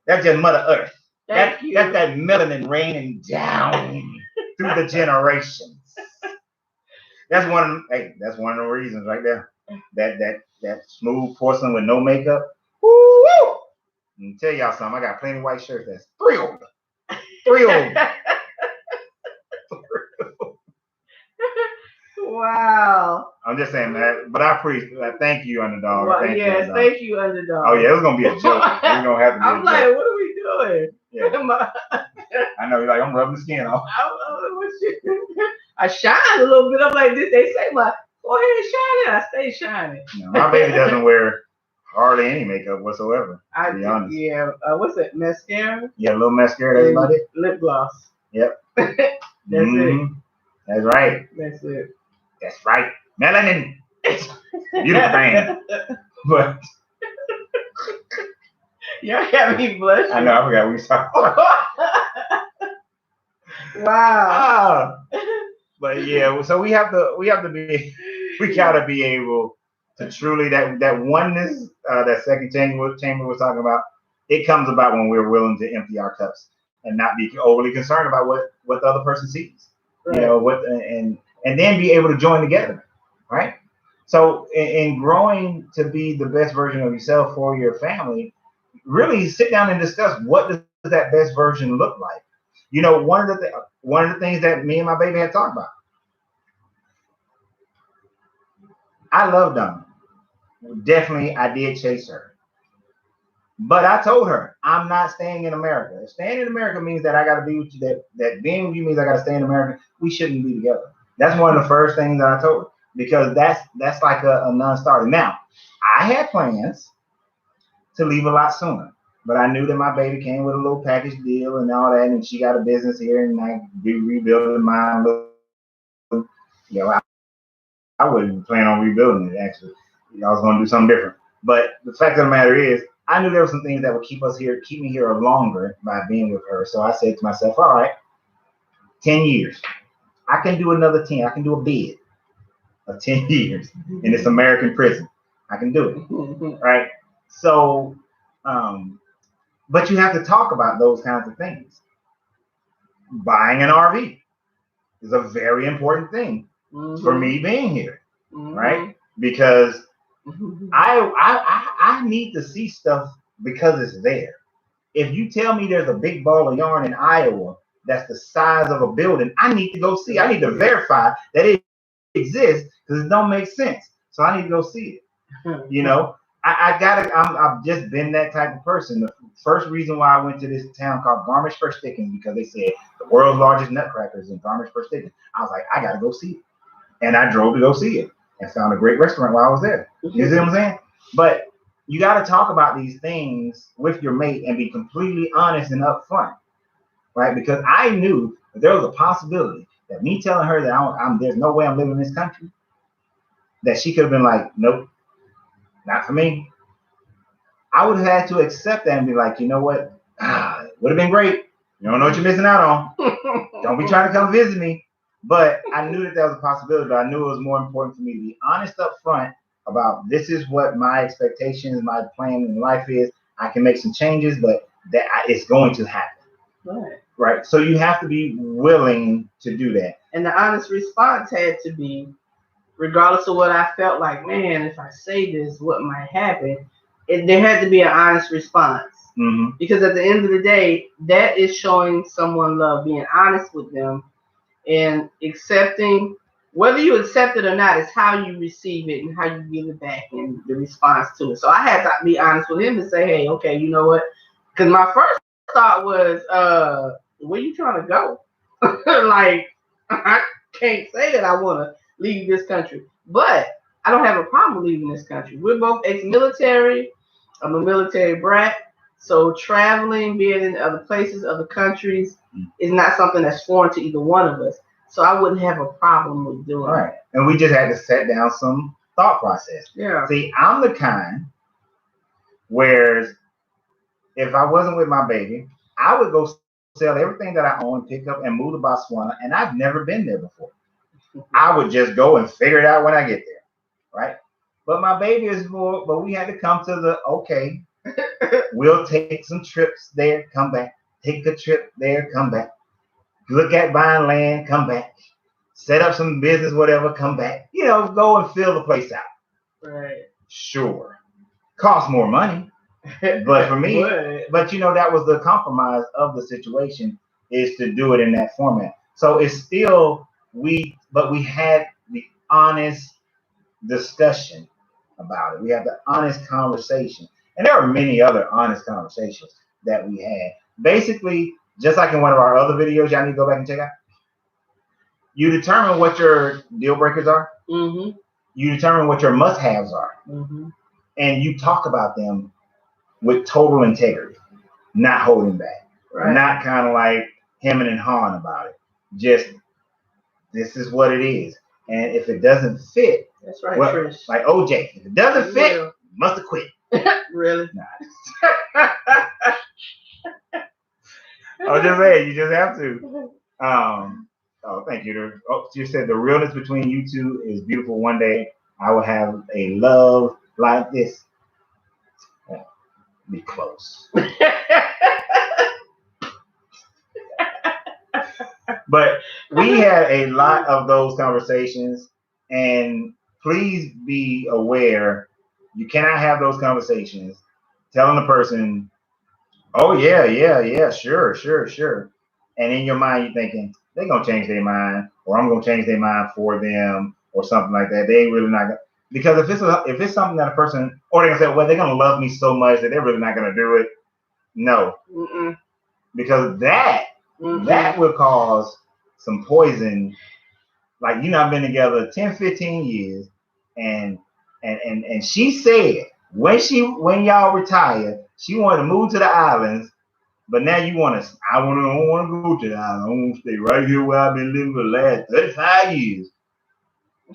That's just Mother Earth. That's that melanin raining down through the generations. That's one of the reasons right there. That smooth porcelain with no makeup. Woo! Let me tell y'all something. I got plenty of white shirts that's thrilled. Wow. I'm just saying that, but I appreciate that. Thank you, underdog. Well, thank you, underdog. Oh yeah, it's gonna be a joke. It's gonna have to be. I'm like, what are we doing? Yeah. I know you're like, I'm rubbing the skin off. I shine a little bit. I'm like, they say my forehead shining. I stay shining. No, my baby doesn't wear hardly any makeup whatsoever. To be honest. Yeah. What's it? Mascara? Yeah, a little mascara. That's about it. Lip gloss. Yep. That's it. That's right. That's it. That's right. Melanin. Beautiful thing. But y'all got me blushing. I know. I forgot what we were talking about. Wow. But yeah, so we have to be, we gotta be able to truly that oneness, that second chamber was talking about. It comes about when we're willing to empty our cups and not be overly concerned about what the other person sees. Right. You know and then be able to join together, right? So in growing to be the best version of yourself for your family, really sit down and discuss what does that best version look like. You know, one of the things that me and my baby had talked about. I love Donna. Definitely, I did chase her. But I told her, I'm not staying in America. If staying in America means that I got to be with you, that being with you means I got to stay in America, we shouldn't be together. That's one of the first things that I told her, because that's like a non-starter. Now, I had plans to leave a lot sooner, but I knew that my baby came with a little package deal and all that, and she got a business here, and I be rebuilding mine. You know, I wasn't planning on rebuilding it, actually. I was going to do something different. But the fact of the matter is, I knew there were some things that would keep me here longer by being with her. So I said to myself, all right, 10 years. I can do another 10. I can do a bid of 10 years in this American prison. I can do it. Right? So, but you have to talk about those kinds of things. Buying an RV is a very important thing for me being here. Right? Because I need to see stuff because it's there. If you tell me there's a big ball of yarn in Iowa that's the size of a building, I need to go see. I need to verify that it exists, because it don't make sense. So I need to go see it. You know, I've just been that type of person. The first reason why I went to this town called Garmisch-Partenkirchen, because they said the world's largest nutcracker is in Garmisch-Partenkirchen. I was like, I gotta go see it, and I drove to go see it and found a great restaurant while I was there. You see what I'm saying? But you got to talk about these things with your mate and be completely honest and upfront, right? Because I knew that there was a possibility that me telling her that there's no way I'm living in this country, that she could have been like, nope, not for me. I would have had to accept that and be like, you know what? It would have been great. You don't know what you're missing out on. Don't be trying to come visit me. But I knew that was a possibility, but I knew it was more important for me to be honest up front about this is what my expectations, my plan in life is. I can make some changes, but it's going to happen. Right. So you have to be willing to do that. And the honest response had to be, regardless of what I felt like, man, if I say this, what might happen? There had to be an honest response. Mm-hmm. Because at the end of the day, that is showing someone love, being honest with them and accepting. Whether you accept it or not, it's how you receive it and how you give it back and the response to it. So I had to be honest with him and say, hey, okay, you know what? Because my first thought was, where you trying to go? Like, I can't say that I want to leave this country. But I don't have a problem leaving this country. We're both ex-military. I'm a military brat. So traveling, being in other places, other countries is not something that's foreign to either one of us. So I wouldn't have a problem with doing Right. And we just had to set down some thought process. Yeah. See, I'm the kind where if I wasn't with my baby, I would go sell everything that I own, pick up, and move to Botswana. And I've never been there before. I would just go and figure it out when I get there. Right. But my baby is more, but we had to come to the, okay, we'll take some trips there, come back. Take a trip there, come back. Look at buying land, come back. Set up some business, whatever, come back. You know, go and fill the place out. Right. Sure. Cost more money. But for me, but you know, that was the compromise of the situation, is to do it in that format. So it's still, but we had the honest discussion about it. We had the honest conversation. And there are many other honest conversations that we had. Basically, just like in one of our other videos, y'all need to go back and check out. You determine what your deal breakers are. Mm-hmm. You determine what your must-haves are. Mm-hmm. And you talk about them with total integrity, not holding back. Right. Not kind of like hemming and hawing about it. Just, this is what it is. And if it doesn't fit, that's right, well, Trish. like OJ, if it doesn't fit, you must have quit. Really? Nah. I'm just saying, you just have to. Oh, thank you. You said the realness between you two is beautiful. One day I will have a love like this. Be close. But we had a lot of those conversations, and please be aware, you cannot have those conversations telling the person, oh yeah, sure. And in your mind, you're thinking, they're going to change their mind, or I'm going to change their mind for them, or something like that. They ain't really not going to. Because if it's something that a person, or they're going to say, well, they're going to love me so much that they're really not going to do it. No. Mm-mm. Because that will cause some poison. Like, you know, I've been together 10, 15 years, and she said, when y'all retire, she wanted to move to the islands. But now you don't want to go to the island. I want to stay right here where I've been living for the last 35 years.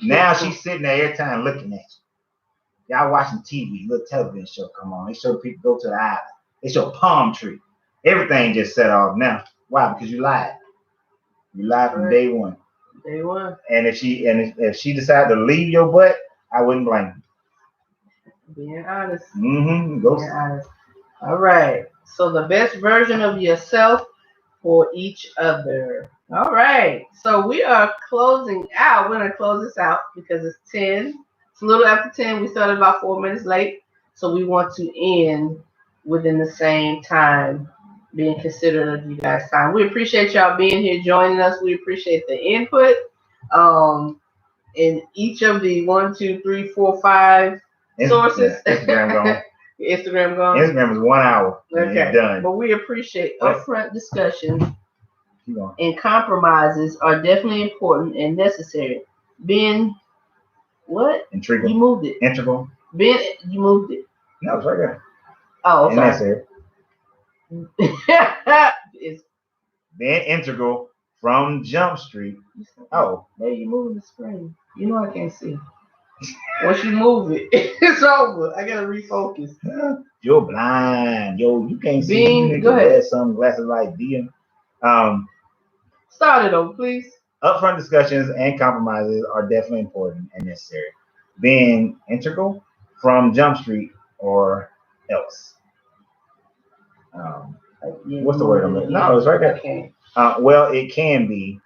Now she's sitting there every time looking at you. Y'all watching TV, little television show come on. They show people go to the island. They show palm tree. Everything just set off now. Why? Because you lied. You lied from day one. Day one. And if she decided to leave your butt, I wouldn't blame her. Being honest. Mm-hmm. Being honest. All right. So the best version of yourself for each other. All right. So we are closing out. We're going to close this out because it's 10. It's a little after 10. We started about 4 minutes late. So we want to end within the same time, being considerate of you guys' time. We appreciate y'all being here, joining us. We appreciate the input. In each of the 1, 2, 3, 4, 5 sources. Instagram gone. Instagram gone. Instagram is 1 hour. Okay. Done. But we appreciate upfront discussions and compromises are definitely important and necessary. Being what? Integral. You moved it. Integral. You moved it. No, it's right there. Oh, and sorry. It's being integral from Jump Street. Oh. Hey, you moving the screen. You know I can't see. Once you move it, it's over. I gotta refocus. You're blind. You can't see. You go ahead. Wear sunglasses like Dia. Start it over, please. Upfront discussions and compromises are definitely important and necessary. Being integral from Jump Street or else. What's the word I'm looking? No, it's right there. Okay. Well, it can be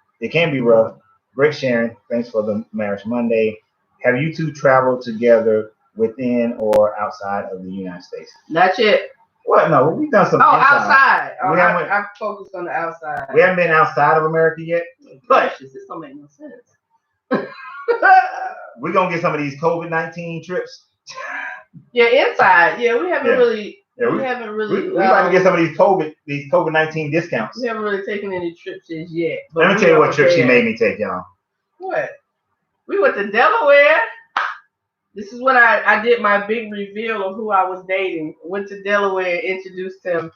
rough. Great sharing. Thanks for the Marriage Monday. Have you two traveled together within or outside of the United States? Not yet. What? No, we've done some. Outside. I focused on the outside. We haven't been outside of America yet. But this don't make no sense. We're gonna get some of these COVID-19 trips. Yeah, inside. Yeah, we haven't really. Yeah, we haven't really. We about to get some of these COVID-19 discounts. We haven't really taken any trips as yet. But let me tell you what trip she made me take, y'all. What? We went to Delaware. This is when I did my big reveal of who I was dating. Went to Delaware, introduced him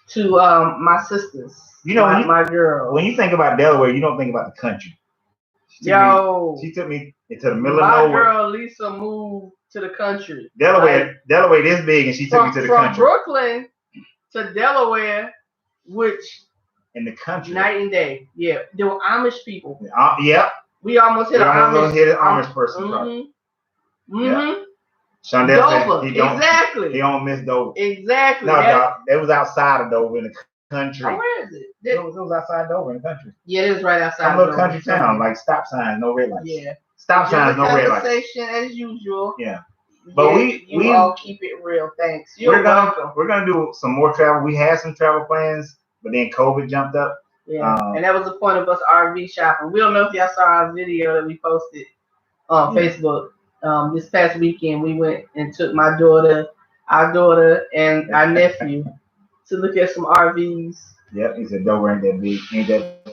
to my sisters. You know, my girl. When you think about Delaware, you don't think about the country. She took me into the middle of nowhere. My girl Lisa moved to the country. Delaware this big, and she took me to the country. From Brooklyn to Delaware, which in the country, night and day. Yeah, there were Amish people. Yep. We almost hit an Amish person. Mm-hmm. Mm-hmm. Shondell Dover. Exactly. He don't miss Dover. Exactly. No, dog. It was outside of Dover in the country. Oh, where is it? It was outside Dover in the country. Yeah, it is right outside. A little country town, like stop signs, no red lights. Yeah. Stop signs, no red lights. Conversation as usual. Yeah. But we all keep it real. Thanks. We're gonna do some more travel. We had some travel plans, but then COVID jumped up. Yeah, and that was the point of us RV shopping. We don't know if y'all saw our video that we posted on Facebook. This past weekend, we went and took our daughter, and our nephew to look at some RVs. Yep, he said Dover ain't that big.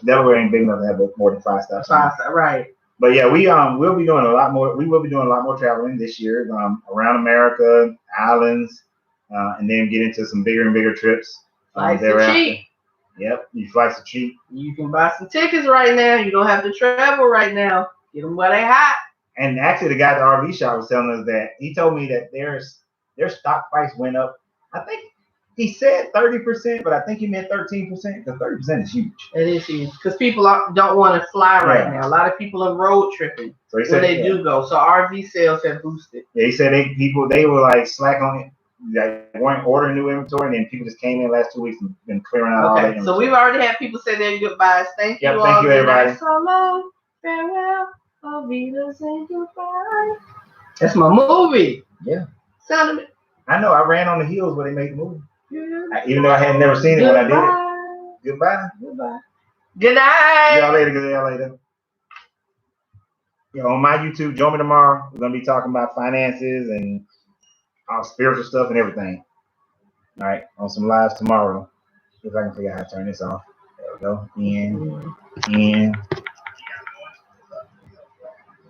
Delaware ain't big enough to have more than 5 stops. Right. But yeah, we'll be doing a lot more. We will be doing a lot more traveling this year, around America, islands, and then get into some bigger and bigger trips. Flights are cheap. Yep, your flights are cheap. You can buy some tickets right now. You don't have to travel right now. Get them while they hot. And actually, the guy at the RV shop was telling us that he told me that their stock price went up. I think he said 30%, but I think he meant 13%. Because 30% is huge. It is huge because people don't want to fly right now. A lot of people are road tripping when they do go. So RV sales have boosted. Yeah, he said they were like slack on it. They weren't ordering new inventory, and then people just came in the last 2 weeks and been clearing out all that inventory. So we've already had people say their goodbyes. Thank you all. Thank you, everybody. So long, farewell, Auf Wiedersehen, goodbye. That's my movie. Yeah. Sounded. I know. I ran on the heels when they made the movie. Yeah. Even though I had never seen it when I did it. Goodbye. Goodbye. Good night. See y'all later. On my YouTube, join me tomorrow. We're gonna be talking about finances and all spiritual stuff and everything. All right, on some lives tomorrow. See if I can figure out how to turn this off. There we go. In.